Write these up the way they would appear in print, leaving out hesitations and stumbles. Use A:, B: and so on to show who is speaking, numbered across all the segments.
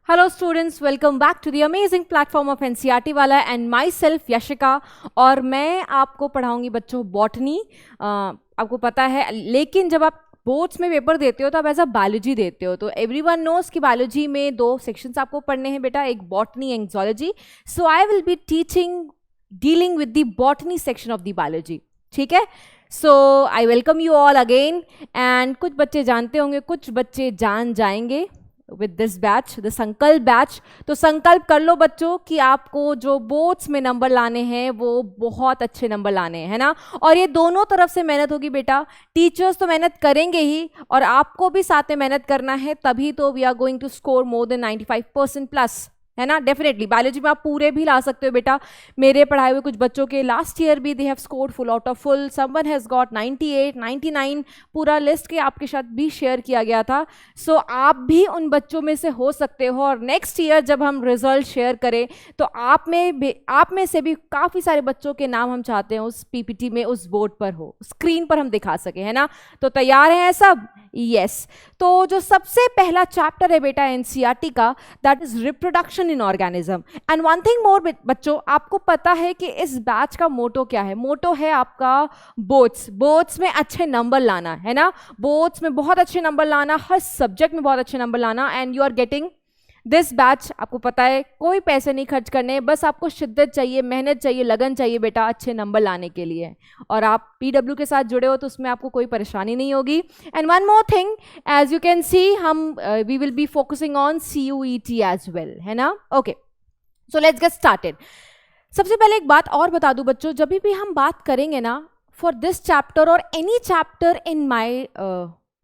A: Hello students, welcome back to the amazing platform of NCERT वाला and myself Yashika. और मैं आपको पढ़ाऊंगी बच्चों बॉटनी। आपको पता है, लेकिन जब आप बोर्ड्स में पेपर देते हो तो आप एज अ बायोलॉजी देते हो, तो एवरीवन नोज कि बायोलॉजी में दो सेक्शंस आपको पढ़ने हैं बेटा, एक botany and zoology. So I will be teaching dealing with the botany section of the biology, ठीक है। So I welcome you all again. And कुछ बच्चे जानते होंगे, कुछ बच्चे जान जाएंगे with this batch, the Sankalp batch. तो संकल्प कर लो बच्चों कि आपको जो बोर्ड्स में नंबर लाने हैं वो बहुत अच्छे नंबर लाने हैं, है ना। और ये दोनों तरफ से मेहनत होगी बेटा, टीचर्स तो मेहनत करेंगे ही और आपको भी साथ में मेहनत करना है, तभी तो we are going to score more than 95% plus, है ना। डेफिनेटली बायोलॉजी में आप पूरे भी ला सकते हो बेटा। मेरे पढ़ाए हुए कुछ बच्चों के लास्ट ईयर भी they have scored full out of full, someone has got 98, 99, पूरा लिस्ट के आपके साथ भी शेयर किया गया था। सो आप भी उन बच्चों में से हो सकते हो, और नेक्स्ट ईयर जब हम रिजल्ट शेयर करें तो आप में से भी काफ़ी सारे बच्चों के नाम हम चाहते हैं उस पीपीटी में, उस बोर्ड पर हो, स्क्रीन पर हम दिखा सके, है ना। तो तैयार हैं सब? यस। तो जो सबसे पहला चैप्टर है बेटा एनसीईआरटी का, that is reproduction in organism. And one thing more बच्चों, आपको पता है कि इस बैच का मोटो क्या है? मोटो है आपका बोर्ड्स में अच्छे नंबर लाना, है ना। बोर्ड्स में बहुत अच्छे नंबर लाना, हर सब्जेक्ट में बहुत अच्छे नंबर लाना। And you are getting this batch, आपको पता है कोई पैसे नहीं खर्च करने, बस आपको शिद्दत चाहिए, मेहनत चाहिए, लगन चाहिए बेटा अच्छे नंबर लाने के लिए। और आप पीडब्ल्यू के साथ जुड़े हो तो उसमें आपको कोई परेशानी नहीं होगी। And one more thing, as you can see, हम we will be focusing on CUET as well, है ना। Okay, so let's get started. सबसे पहले एक बात और बता दूं बच्चों, जब भी हम बात करेंगे ना फॉर दिस चैप्टर और any chapter in my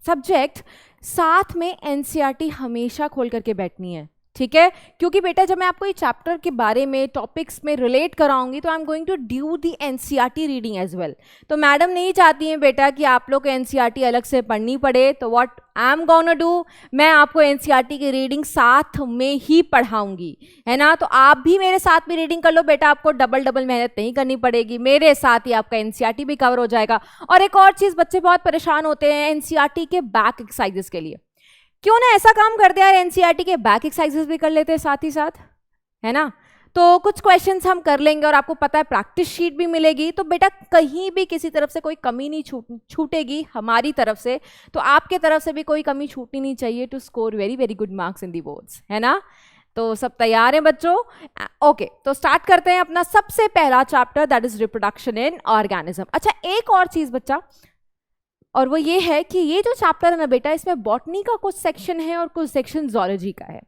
A: subject, साथ में एनसीईआरटी हमेशा खोल करके बैठनी है, ठीक है। क्योंकि बेटा जब मैं आपको ये चैप्टर के बारे में टॉपिक्स में रिलेट कराऊंगी तो I am going to do the NCERT reading as well. तो मैडम नहीं चाहती हैं बेटा कि आप लोग को एनसीईआरटी अलग से पढ़नी पड़े, तो what I am gonna do, मैं आपको एनसीईआरटी की रीडिंग साथ में ही पढ़ाऊंगी, है ना। तो आप भी मेरे साथ में रीडिंग कर लो बेटा, आपको डबल मेहनत नहीं करनी पड़ेगी, मेरे साथ ही आपका एनसीईआरटी भी कवर हो जाएगा। और एक और चीज़, बच्चे बहुत परेशान होते हैं एनसीईआरटी के बैक एक्सरसाइजेस के लिए। क्यों ना ऐसा काम करते हैं यार, एनसीईआरटी के बैक एक्सरसाइजेस भी कर लेते हैं साथ ही साथ, है ना। तो कुछ क्वेश्चंस हम कर लेंगे और आपको पता है प्रैक्टिस शीट भी मिलेगी, तो बेटा कहीं भी किसी तरफ से कोई कमी नहीं छूटेगी हमारी तरफ से, तो आपके तरफ से भी कोई कमी छूटनी नहीं चाहिए to score very very good marks in the boards, है ना। तो सब तैयार हैं बच्चों? ओके, तो स्टार्ट करते हैं अपना सबसे पहला chapter, that is reproduction in organism. अच्छा, एक और चीज बच्चा, और वो ये है कि ये जो चैप्टर है ना बेटा, इसमें बॉटनी का कुछ सेक्शन है और कुछ सेक्शन ज़ूलॉजी का है।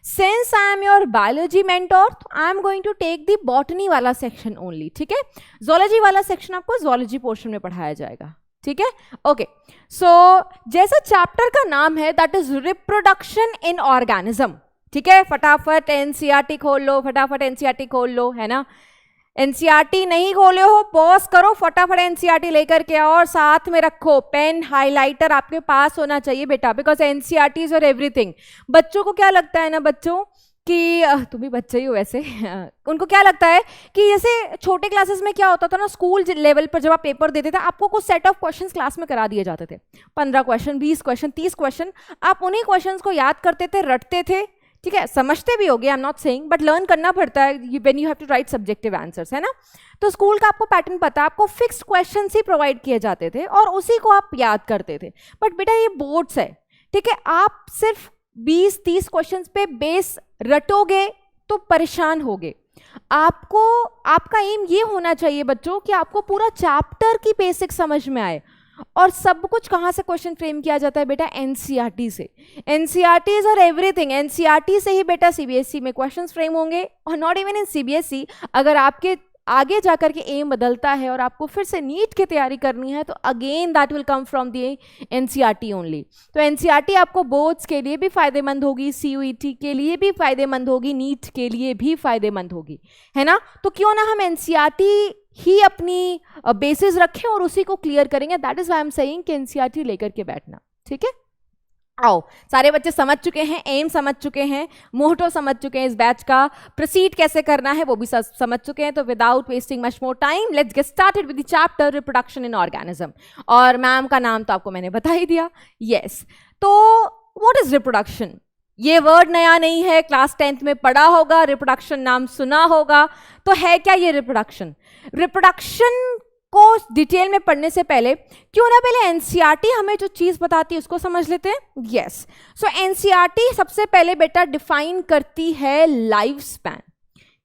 A: Since I am your biology mentor, तो I am going to take the botany वाला सेक्शन ओनली, ठीक है। ज़ूलॉजी वाला सेक्शन आपको ज़ूलॉजी पोर्शन में पढ़ाया जाएगा, ठीक है। ओके, सो जैसा चैप्टर का नाम है, that is reproduction in organism, ठीक है। फटाफट एनसीईआरटी खोल लो, फटाफट एनसीईआरटी खोल लो, है ना। एनसीईआरटी नहीं खोले हो, पॉज करो, फटाफट एनसीईआरटी लेकर के आओ और साथ में रखो पेन, हाइलाइटर आपके पास होना चाहिए बेटा, बिकॉज एनसीईआरटी इज और एवरीथिंग। बच्चों को क्या लगता है ना बच्चों कि तुम भी बच्चे ही हो वैसे, उनको क्या लगता है कि जैसे छोटे क्लासेस में क्या होता था ना, स्कूल लेवल पर जब आप पेपर देते थे, आपको कुछ सेट ऑफ क्वेश्चंस क्लास में करा दिए जाते थे, 15 क्वेश्चन, 20 क्वेश्चन, 30 क्वेश्चन। आप उन्हीं क्वेश्चंस को याद करते थे, रटते थे, ठीक है। समझते भी होगे, I am not saying, but learn करना पड़ता है when you have to write subjective answers, है ना। तो स्कूल का आपको पैटर्न पता है, आपको फिक्स्ड क्वेश्चंस ही प्रोवाइड किए जाते थे और उसी को आप याद करते थे। बट बेटा ये बोर्ड्स है, ठीक है, आप सिर्फ 20-30 क्वेश्चंस पे बेस रटोगे तो परेशान होगे। आपको, आपका एम ये होना चाहिए बच्चों कि आपको पूरा चैप्टर की बेसिक समझ में आए। और सब कुछ कहाँ से क्वेश्चन फ्रेम किया जाता है बेटा? एनसीईआरटी से। एनसीईआरटी इज और एवरीथिंग, एनसीईआरटी से ही बेटा सीबीएसई में क्वेश्चंस फ्रेम होंगे। और नॉट इवन इन सीबीएसई, अगर आपके आगे जाकर के एम बदलता है और आपको फिर से नीट की तैयारी करनी है, तो again that will come from the NCERT only. तो एनसीईआरटी आपको बोर्ड्स के लिए भी फायदेमंद होगी, CUET के लिए भी फायदेमंद होगी, नीट के लिए भी फायदेमंद होगी, है ना। तो क्यों ना हम एनसीईआरटी ही अपनी बेसिस रखें और उसी को क्लियर करेंगे। That is why I am saying कि एनसीईआरटी लेकर के बैठना, ठीक है। आओ, सारे बच्चे समझ चुके हैं, एम समझ चुके हैं, मोटो समझ चुके हैं, इस बैच का प्रोसीड कैसे करना है वो भी समझ चुके हैं। तो without wasting much more time, let's get started with the chapter reproduction in organism. और मैम का नाम तो आपको मैंने बता ही दिया, यस। तो व्हाट इज रिप्रोडक्शन? ये वर्ड नया नहीं है, क्लास 10th में पढ़ा होगा, रिप्रोडक्शन नाम सुना होगा। तो है क्या ये रिप्रोडक्शन? रिप्रोडक्शन को डिटेल में पढ़ने से पहले क्यों ना पहले एनसीईआरटी हमें जो चीज बताती है उसको समझ लेते हैं। यस, सो एनसीईआरटी सबसे पहले बेटा डिफाइन करती है लाइफ स्पैन।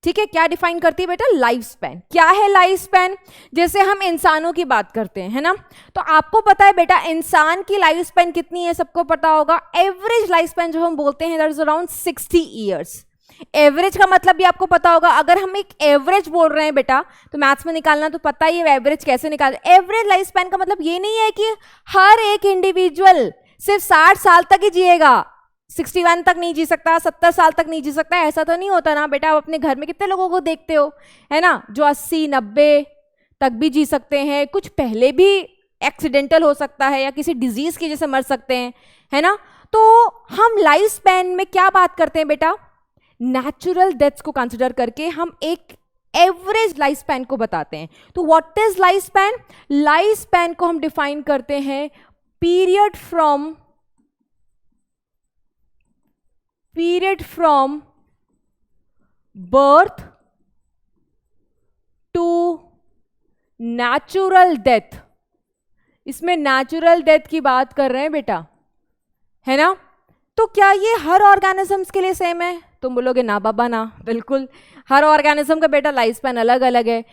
A: ठीक है, क्या डिफाइन करती है बेटा? Life span. क्या है लाइफ स्पैन? जैसे हम इंसानों की बात करते हैं, है ना, तो आपको पता है बेटा इंसान की लाइफ स्पैन कितनी है? सबको पता होगा। एवरेज लाइफ स्पैन जो हम बोलते हैं that is around 60 years. Average का मतलब भी आपको पता होगा। अगर हम एक एवरेज बोल रहे हैं बेटा, तो मैथ्स में निकालना तो पता ही है एवरेज कैसे निकाल। एवरेज लाइफ स्पैन का मतलब ये नहीं है कि हर एक इंडिविजुअल सिर्फ 60 साल तक ही जिएगा, 61 तक नहीं जी सकता, 70 साल तक नहीं जी सकता, ऐसा तो नहीं होता ना बेटा। आप अपने घर में कितने लोगों को देखते हो, है ना, जो 80-90 तक भी जी सकते हैं, कुछ पहले भी एक्सीडेंटल हो सकता है या किसी डिजीज की वजह से मर सकते हैं, है ना। तो हम लाइफ स्पैन में क्या बात करते हैं बेटा? नेचुरल डेथ्स को कंसिडर करके हम एक एवरेज लाइफ स्पैन को बताते हैं। तो what is life span? Life span को हम डिफाइन करते हैं period from birth to natural death. इसमें नेचुरल डेथ की बात कर रहे हैं बेटा, है ना। तो क्या ये हर ऑर्गेनिजम्स के लिए सेम है? तुम बोलोगे ना बाबा ना, बिल्कुल हर ऑर्गेनिज्म का बेटा लाइफ स्पैन अलग अलग है।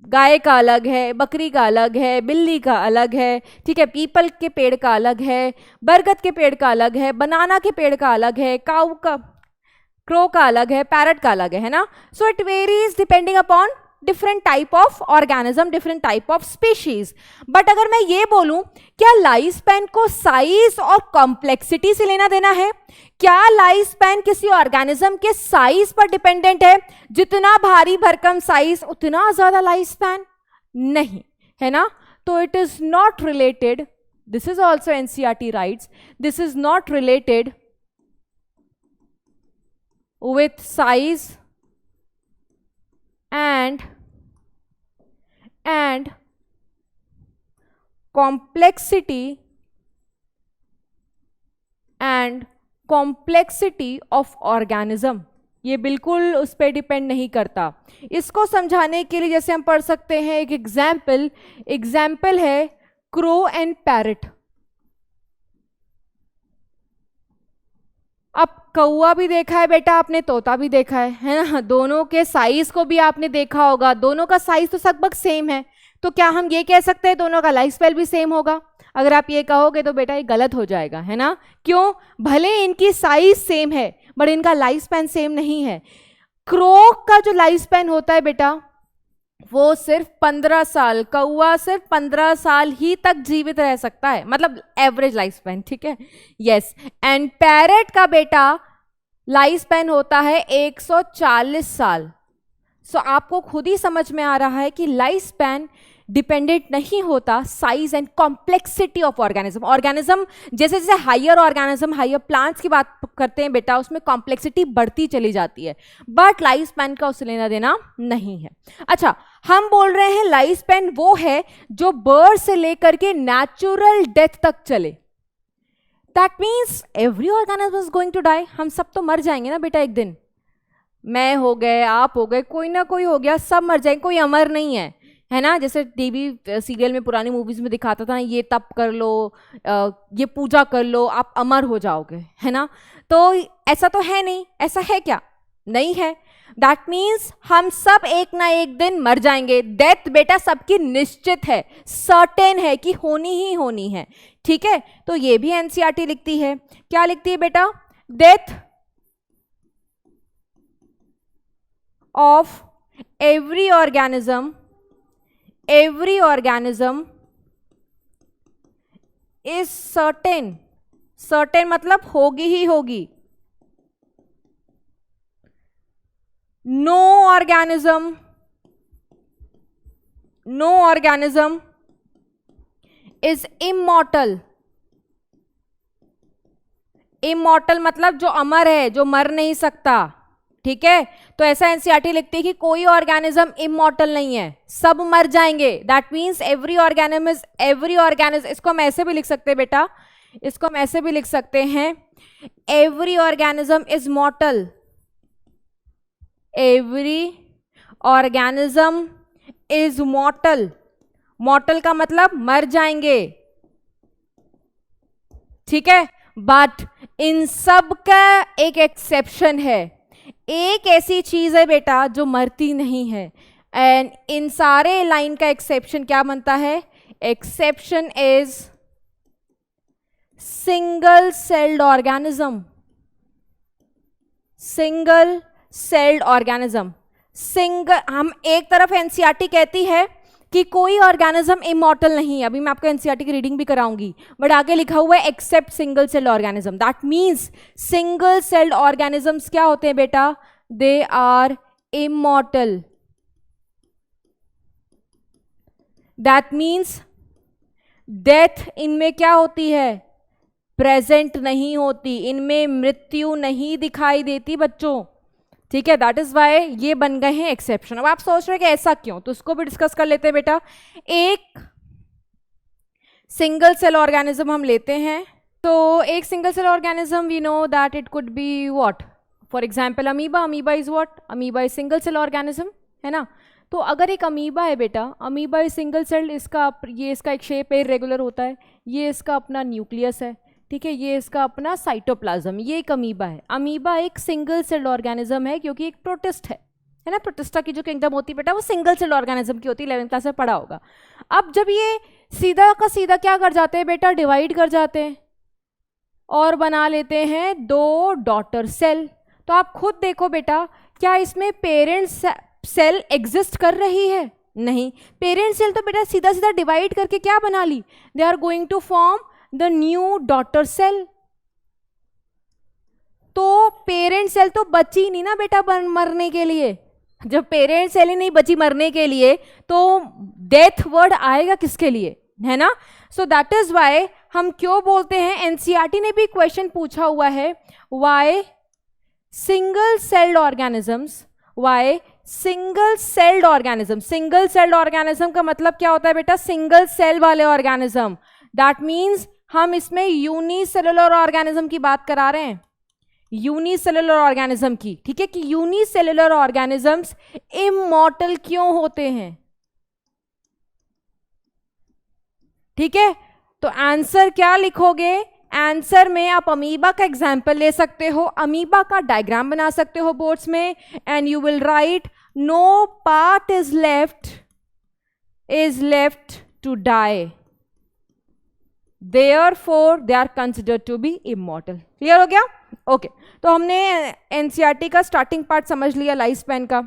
A: गाय का अलग है, बकरी का अलग है, बिल्ली का अलग है, ठीक है, पीपल के पेड़ का अलग है, बरगद के पेड़ का अलग है, बनाना के पेड़ का अलग है, काऊ का, क्रो का अलग है, पैरट का अलग है ना। So it varies depending upon different type of organism, different type of species. But अगर मैं ये बोलूं, क्या लाइफ स्पैन को साइज और कॉम्प्लेक्सिटी से लेना देना है? क्या लाइफ स्पैन किसी ऑर्गेनिज्म के साइज पर डिपेंडेंट है? जितना भारी भरकम साइज उतना ज्यादा लाइफ स्पैन? नहीं, है ना। तो it is not related, this is also NCERT rights, this is not related with size and complexity of organism। ये बिल्कुल उस पर डिपेंड नहीं करता। इसको समझाने के लिए जैसे हम पढ़ सकते हैं एक एग्जाम्पल है क्रो एंड पैरट। अब कौवा भी देखा है बेटा आपने, तोता भी देखा है ना। दोनों के साइज को भी आपने देखा होगा, दोनों का साइज तो लगभग सेम है। तो क्या हम ये कह सकते हैं दोनों का लाइफ स्पैन भी सेम होगा? अगर आप ये कहोगे तो बेटा ये गलत हो जाएगा, है ना। क्यों? भले इनकी साइज सेम है बट इनका लाइफ स्पैन सेम नहीं है। क्रो का जो लाइफ स्पैन होता है बेटा वो सिर्फ 15 साल, कौवा सिर्फ 15 साल ही तक जीवित रह सकता है, मतलब एवरेज लाइफ स्पैन, ठीक है। यस, एंड पैरट का बेटा लाइफ स्पैन होता है 140 साल। सो आपको खुद ही समझ में आ रहा है कि लाइफ स्पैन डिपेंडेंट नहीं होता size and complexity of organism. जैसे जैसे हायर ऑर्गेनिज्म, हायर प्लांट्स की बात करते हैं बेटा, उसमें कॉम्प्लेक्सिटी बढ़ती चली जाती है, बट लाइफ स्पैन का उससे लेना देना नहीं है। अच्छा, हम बोल रहे हैं लाइफ स्पैन वो है जो बर्थ से लेकर के नेचुरल डेथ तक चले। That means every organism is going to die. हम सब तो मर जाएंगे ना बेटा एक दिन। मैं हो गए, आप हो गए, कोई ना कोई हो गया, सब मर जाएंगे, कोई अमर नहीं है ना। जैसे टीवी सीरियल में, पुरानी मूवीज में दिखाता था, ये तप कर लो, ये पूजा कर लो, आप अमर हो जाओगे, है ना। तो ऐसा तो है नहीं। ऐसा है क्या? नहीं है। दैट मीन्स हम सब एक ना एक दिन मर जाएंगे। डेथ बेटा सबकी निश्चित है, सर्टेन है कि होनी ही होनी है, ठीक है। तो ये भी एनसीईआरटी लिखती है। क्या लिखती है बेटा? Death of every organism is certain मतलब होगी ही होगी। no organism is immortal मतलब जो अमर है, जो मर नहीं सकता, ठीक है। तो ऐसा एनसीईआरटी लिखती है कि कोई ऑर्गेनिज्म इमॉर्टल नहीं है, सब मर जाएंगे। दैट मीन्स एवरी ऑर्गेनिज्म, इसको हम ऐसे भी लिख सकते हैं बेटा, इसको हम ऐसे भी लिख सकते हैं every organism is मॉर्टल, every organism is मॉर्टल, मॉर्टल का मतलब मर जाएंगे, ठीक है। बट इन सब का एक एक्सेप्शन है, एक ऐसी चीज है बेटा जो मरती नहीं है, एंड इन सारे लाइन का एक्सेप्शन क्या बनता है? Exception is single celled organism, single celled organism. Single, हम एक तरफ एनसीईआरटी कहती है कि कोई ऑर्गेनिज्म इमॉर्टल नहीं है, अभी मैं आपको एनसीईआरटी की रीडिंग भी कराऊंगी, बट आगे लिखा हुआ है except single celled organism. That means single celled organisms क्या होते हैं बेटा? They are immortal. That means death इनमें क्या होती है? प्रेजेंट नहीं होती, इनमें मृत्यु नहीं दिखाई देती बच्चों, ठीक है। दैट इज वाई ये बन गए हैं एक्सेप्शन। अब आप सोच रहे हैं कि ऐसा क्यों, तो उसको भी डिस्कस कर लेते हैं बेटा। एक सिंगल सेल ऑर्गेनिज्म हम लेते हैं, तो एक single cell organism we know that it could be what, for example amoeba. Amoeba is what? Amoeba is single cell organism, है ना। तो अगर एक अमीबा है बेटा, अमीबा इज सिंगल सेल, इसका ये इसका एक शेप है, इरेगुलर होता है, ये इसका अपना न्यूक्लियस है, ठीक है, ये इसका अपना साइटोप्लाज्म, ये एक अमीबा है। अमीबा एक सिंगल सेल्ड ऑर्गेनिज्म है क्योंकि एक प्रोटिस्ट है ना। प्रोटिस्टा की जो किंगडम होती है बेटा वो सिंगल सेल्ड ऑर्गेनिज्म की होती है, 11th क्लास में पढ़ा होगा। अब जब ये सीधा का सीधा क्या कर जाते हैं बेटा? डिवाइड कर जाते हैं और बना लेते हैं दो डॉटर सेल। तो आप खुद देखो बेटा, क्या इसमें पेरेंट सेल एग्जिस्ट कर रही है? नहीं। पेरेंट सेल तो बेटा सीधा सीधा डिवाइड करके क्या बना ली? They are going to form the new daughter cell. तो पेरेंट सेल तो बची नहीं ना बेटा मरने के लिए। जब पेरेंट सेल ही नहीं बची मरने के लिए तो डेथ वर्ड आएगा किसके लिए, है ना। सो दैट इज वाई हम क्यों बोलते हैं, एनसीईआरटी ने भी क्वेश्चन पूछा हुआ है, why single celled organisms, why single celled organism. Single celled organism का मतलब क्या होता है बेटा? सिंगल सेल वाले ऑर्गेनिज्म। दैट मीन्स हम इसमें यूनिसेलुलर ऑर्गेनिज्म की बात करा रहे हैं, यूनिसेलुलर ऑर्गेनिज्म की, ठीक है। कि यूनिसेलुलर ऑर्गेनिजम्स इमॉर्टल क्यों होते हैं, ठीक है। तो आंसर क्या लिखोगे? आंसर में आप अमीबा का एग्जाम्पल ले सकते हो, अमीबा का डायग्राम बना सकते हो बोर्ड्स में, and you will write no part is left to die, therefore they are considered to be immortal. Clear हो गया? ओके तो हमने एनसीईआरटी का स्टार्टिंग पार्ट समझ लिया लाइफ स्पैन का।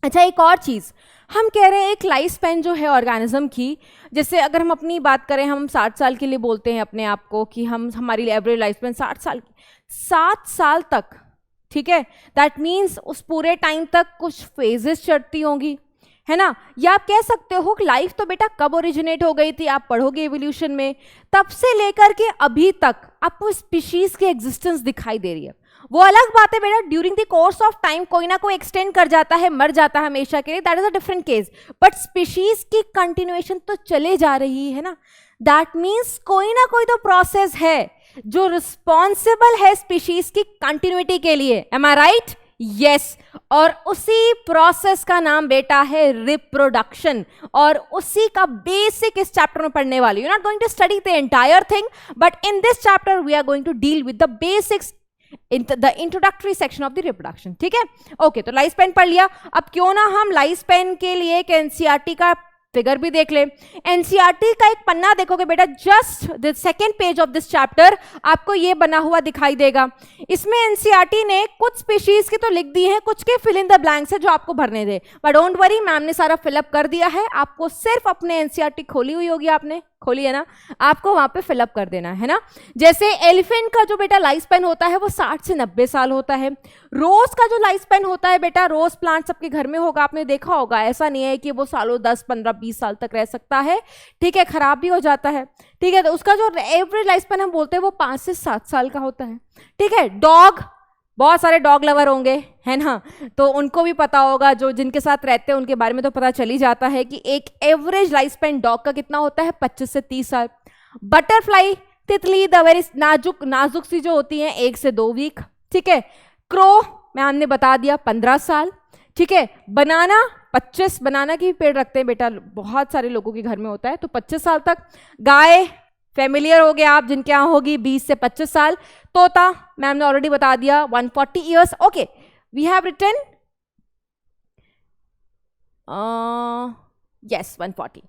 A: अच्छा, एक और चीज हम कह रहे हैं, एक लाइफ स्पैन जो है ऑर्गेनिज्म की, जैसे अगर हम अपनी बात करें, हम 60 साल के लिए बोलते हैं अपने आप को कि हमारी एवरेज लाइफ स्पैन 7 साल तक, ठीक है। दैट मीन्स उस पूरे टाइम तक कुछ फेजेस चढ़ती होंगी, है ना। या आप कह सकते हो कि लाइफ तो बेटा कब ओरिजिनेट हो गई थी, आप पढ़ोगे एवोल्यूशन में, तब से लेकर के अभी तक आपको स्पीशीज की एग्जिस्टेंस दिखाई दे रही है। वो अलग बात है बेटा, during the course of time कोई ना कोई एक्सटेंड कर जाता है, मर जाता है हमेशा के लिए, that is a different case, but species की कंटिन्यूएशन तो चले जा रही है ना। दैट मीन्स कोई ना कोई तो प्रोसेस है जो रिस्पॉन्सिबल है स्पीशीज की कंटिन्यूटी के लिए। एम आई राइट? यस। और उसी प्रोसेस का नाम बेटा है रिप्रोडक्शन, और उसी का बेसिक इस चैप्टर में पढ़ने वाली। You are not going to study the entire thing, but in this chapter we are going to deal with the basics in the introductory section of the reproduction, ठीक है। Okay, तो life span पढ़ लिया। अब क्यों ना हम life span के लिए एक एनसीईआरटी का फिगर भी देख ले। एनसीईआरटी का एक पन्ना देखोगे बेटा, just the second page of this chapter आपको ये बना हुआ दिखाई देगा। इसमें एनसीईआरटी ने कुछ स्पीशीज की तो लिख दी है, कुछ के फिल इन द ब्लैंक्स है जो आपको भरने दे, बट डोंट वरी, मैम ने सारा फिलअप कर दिया है। आपको सिर्फ अपने एनसीईआरटी खोली हुई होगी, आपने खोली है ना, आपको वहां पे फिलअप कर देना है ना। जैसे एलिफेंट का जो बेटा लाइफ स्पैन होता है वो 60 से 90 साल होता है। रोज का जो लाइफ स्पैन होता है बेटा, रोज प्लांट सबके घर में होगा, आपने देखा होगा, ऐसा नहीं है कि वो सालों 10, 15, 20 साल तक रह सकता है, ठीक है, खराब भी हो जाता है, ठीक है। तो उसका जो एवरेज लाइफ स्पैन हम बोलते हैं वो 5 से 7 साल का होता है, ठीक है। डॉग, बहुत सारे डॉग लवर होंगे, है ना, तो उनको भी पता होगा, जो जिनके साथ रहते हैं उनके बारे में तो पता चल ही जाता है कि एक एवरेज लाइफ स्पैन डॉग का कितना होता है, 25 से 30 साल। बटरफ्लाई तितली द वेरी नाजुक नाजुक सी जो होती हैं 1 से 2 वीक, ठीक है। क्रो मैं हमने बता दिया 15 साल, ठीक है। बनाना 25, बनाना की पेड़ रखते हैं बेटा, बहुत सारे लोगों के घर में होता है, तो 25 साल तक। गाय फेमिलियर हो गया आप, जिनके यहाँ होगी 20 से 25 साल। तोता मैम ने ऑलरेडी बता दिया 140 years. Okay, we have written yes 140।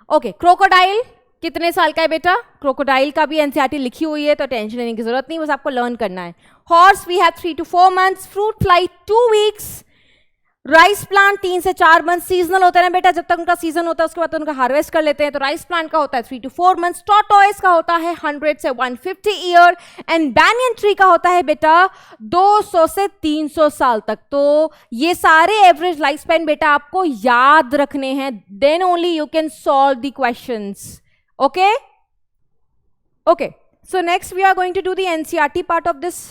A: Okay, crocodile कितने साल का है बेटा? क्रोकोडाइल का भी एनसीईआरटी लिखी हुई है, तो टेंशन लेने की जरूरत नहीं, बस आपको लर्न करना है। Horse we have 3 to 4 months, fruit fly 2 weeks, rice plant 3 से 4 मंथ, सीजनल होता है ना बेटा, जब तक उनका सीजन होता है उसके बाद तो उनका हार्वेस्ट कर लेते हैं, तो राइस प्लांट का होता है 3 to 4 months, टॉर्टोइस का होता है 100 से 150 ईयर, एंड बैनियन ट्री का होता है बेटा 200 से 300 साल तक। तो ये सारे एवरेज लाइफ स्पैन बेटा आपको याद रखने हैं, then only you can solve the questions. Okay okay, so next we are going to do the NCERT part of this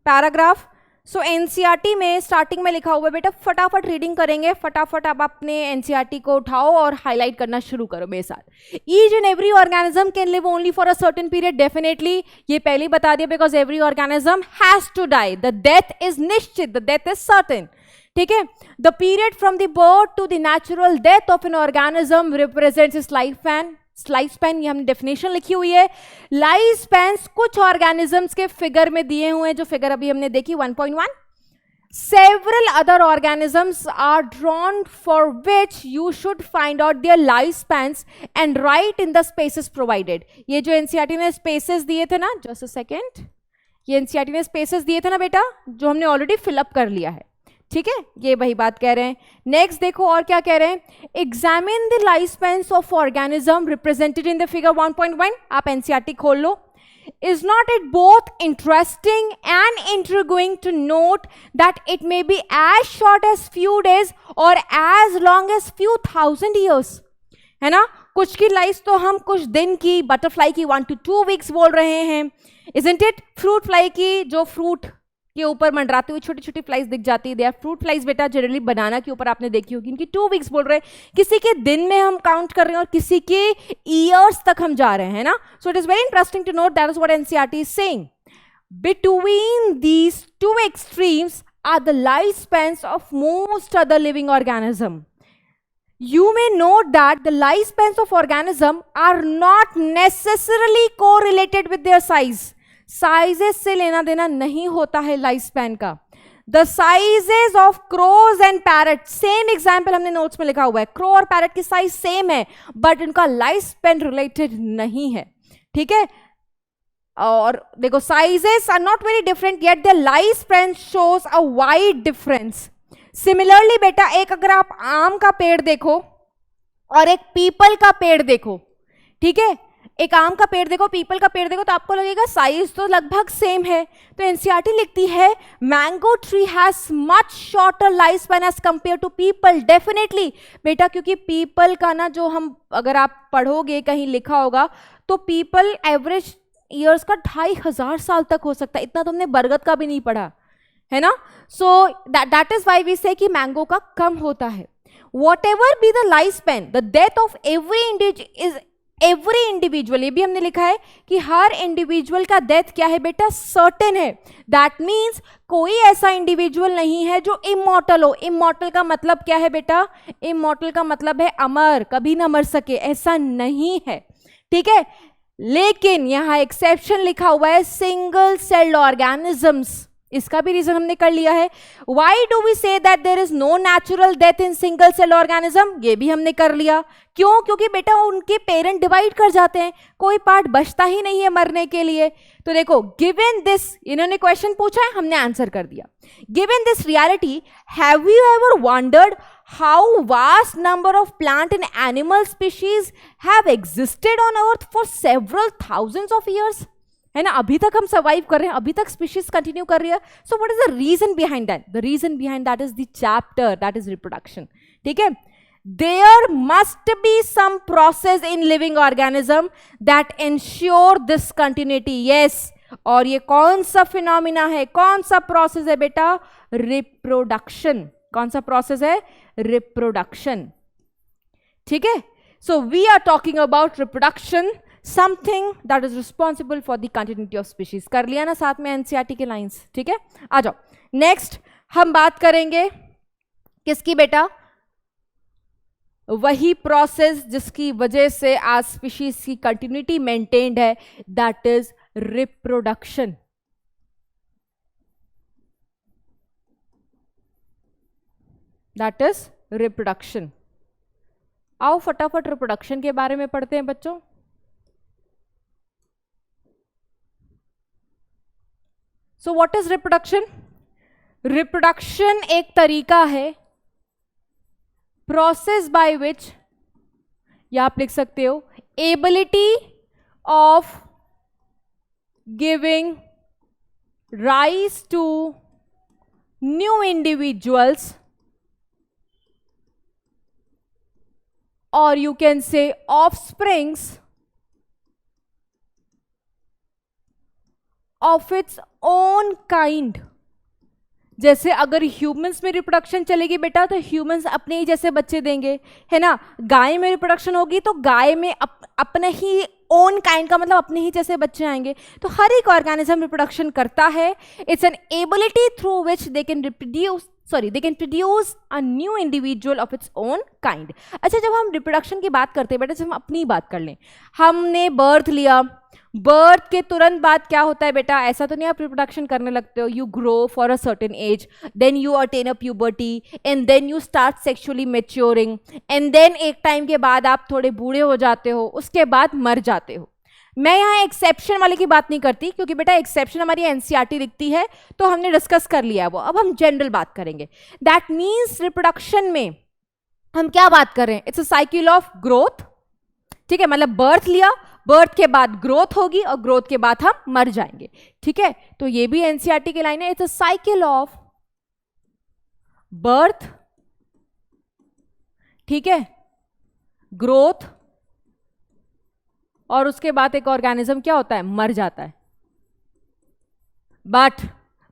A: paragraph. So NCERT में स्टार्टिंग में लिखा हुआ है बेटा, फटाफट रीडिंग करेंगे, फटाफट आप अपने एनसीईआरटी को उठाओ और हाईलाइट करना शुरू करो मेरे साथ। Each and every organism can live only for a certain period, definitely ये पहले ही बता दिया, because every organism has to die, the death is निश्चित, द डेथ इज सर्टेन, ठीक है। The period from the birth to the natural death of an organism represents its life span, ये हमने डेफिनेशन लिखी हुई है। लाइफ स्पैन कुछ organisms के फिगर में दिए हुए हैं, जो फिगर अभी हमने देखी 1.1। Several other organisms are drawn for which you should find out their life spans and write in the spaces provided. ये जो एनसीईआरटी ने स्पेसेस दिए थे ना, जस्ट अ सेकेंड, ये एनसीईआरटी ने स्पेसेस दिए थे ना बेटा, जो हमने ऑलरेडी फिलअप कर लिया है, ठीक है, ये वही बात कह रहे हैं। नेक्स्ट देखो और क्या कह रहे हैं, examine the life spans of organism represented in the figure 1.1। आप एनसीईआरटी खोल लो। Is not it both interesting and intriguing to note that it may be as short as few days और as long as few thousand years, है ना। कुछ की life तो हम कुछ दिन की, बटरफ्लाई की 1 to 2 weeks बोल रहे हैं, इजंट इट। फ्रूट फ्लाई की जो फ्रूट के ऊपर मंडराती हुई छोटी छोटी फ्लाइज दिख जाती है, दे आर फ्रूट फ्लाइज बेटा, जनरली बनाना के ऊपर आपने देखी होगी, इनकी 2 weeks बोल रहे हैं, किसी के दिन में हम काउंट कर रहे हैं और किसी के ईयर्स तक हम जा रहे हैं ना। So it is very interesting to note, that is what NCERT is saying. Between these 2 extremes are the life spans of most other living organism. You may note that the lifespans of organism are not necessarily correlated with their size. Sizes से लेना देना नहीं होता है life span का। The sizes of crows and parrot, same example हमने notes में लिखा हुआ है, क्रो और पैरट की साइज सेम है, बट उनका लाइफ स्पैन रिलेटेड नहीं है, ठीक है। और देखो sizes are not very different, yet the life span shows a wide difference. Similarly बेटा, एक अगर आप आम का पेड़ देखो और एक पीपल का पेड़ देखो, ठीक है, एक आम का पेड़ देखो, पीपल का पेड़ देखो, तो आपको लगेगा साइज तो लगभग सेम है। तो एनसीईआरटी लिखती है mango tree has much shorter life span as compared to people. Definitely बेटा, क्योंकि पीपल का ना, जो हम अगर आप पढ़ोगे कहीं लिखा होगा, तो पीपल एवरेज ईयर्स का 2500 साल तक हो सकता है, इतना तो हमने बरगद का भी नहीं पढ़ा है ना। So that is why we say कि मैंगो का कम होता है। Whatever be the life span, the death of every individual, ये भी हमने लिखा है कि हर इंडिविजुअल का डेथ क्या है बेटा, सर्टेन है। दैट मीन्स कोई ऐसा इंडिविजुअल नहीं है जो इमॉर्टल हो। इमॉर्टल का मतलब क्या है बेटा, इमॉर्टल का मतलब है अमर, कभी ना मर सके, ऐसा नहीं है, ठीक है। लेकिन यहां एक्सेप्शन लिखा हुआ है, सिंगल सेल्ड ऑर्गेनिजम्स, इसका भी रीजन हमने कर लिया है। Why do we say that there is no natural death in single cell organism, ये भी हमने कर लिया। क्यों? क्योंकि बेटा उनके पेरेंट डिवाइड कर जाते हैं, कोई पार्ट बचता ही नहीं है मरने के लिए। तो देखो, गिवन दिस, इन्होंने क्वेश्चन पूछा है, हमने आंसर कर दिया। Given this reality, have you ever wondered how vast number of plant and animal species have existed on earth for several thousands of years, है ना। अभी तक हम सर्वाइव कर रहे हैं, अभी तक स्पीशीज कंटिन्यू कर रही है। So what is the reason behind that? The reason behind that is the chapter, that is reproduction, ठीक है। There must be some process in living organism that ensure this continuity. Yes, और ये कौन सा phenomena है, कौन सा process है बेटा? रिप्रोडक्शन। कौन सा प्रोसेस है? रिप्रोडक्शन, ठीक है। So we are talking about reproduction. Something that is responsible for the continuity of species. कर लिया ना साथ में एनसीईआरटी के लाइंस, ठीक है। आ जाओ नेक्स्ट, हम बात करेंगे किसकी बेटा, वही प्रोसेस जिसकी वजह से आज स्पीशीज की कंटिन्यूटी मेंटेन्ड है, that is reproduction. That is reproduction. आओ फटाफट रिप्रोडक्शन के बारे में पढ़ते हैं बच्चों। सो व्हाट इज रिप्रोडक्शन? रिप्रोडक्शन एक तरीका है, प्रोसेस बाय विच, या आप लिख सकते हो ability of giving rise to new individuals, or you can say offsprings of its own kind। जैसे अगर ह्यूमंस में रिप्रोडक्शन चलेगी बेटा तो ह्यूमंस अपने ही जैसे बच्चे देंगे, है ना। गाय में रिप्रोडक्शन होगी तो गाय में अपने ही ओन काइंड का मतलब अपने ही जैसे बच्चे आएंगे। तो हर एक ऑर्गेनिज्म रिप्रोडक्शन करता है। It's an ability through which they can produce a new individual of its own kind. अच्छा, जब हम रिप्रोडक्शन की बात करते हैं बेटा, जब हम अपनी बात कर लें, हमने बर्थ लिया, बर्थ के तुरंत बाद क्या होता है बेटा, ऐसा तो नहीं आप रिप्रोडक्शन करने लगते हो। You grow for a certain age, then you attain a puberty, and then you start sexually maturing, and then एक टाइम के बाद आप थोड़े बूढ़े हो जाते हो, उसके बाद मर जाते हो। मैं यहाँ एक्सेप्शन वाले की बात नहीं करती, क्योंकि बेटा एक्सेप्शन हमारी एनसीईआरटी लिखती है तो हमने डिस्कस कर लिया है वो। अब हम जनरल बात करेंगे। दैट मीन्स रिप्रोडक्शन में हम क्या बात कर रहे हैं, it's a cycle of growth, ठीक है। मतलब बर्थ लिया, बर्थ के बाद ग्रोथ होगी और ग्रोथ के बाद हम मर जाएंगे, ठीक है। तो ये भी एनसीईआरटी की लाइन है, it's a cycle of birth, ठीक है, ग्रोथ, और उसके बाद एक ऑर्गेनिज्म क्या होता है, मर जाता है। बट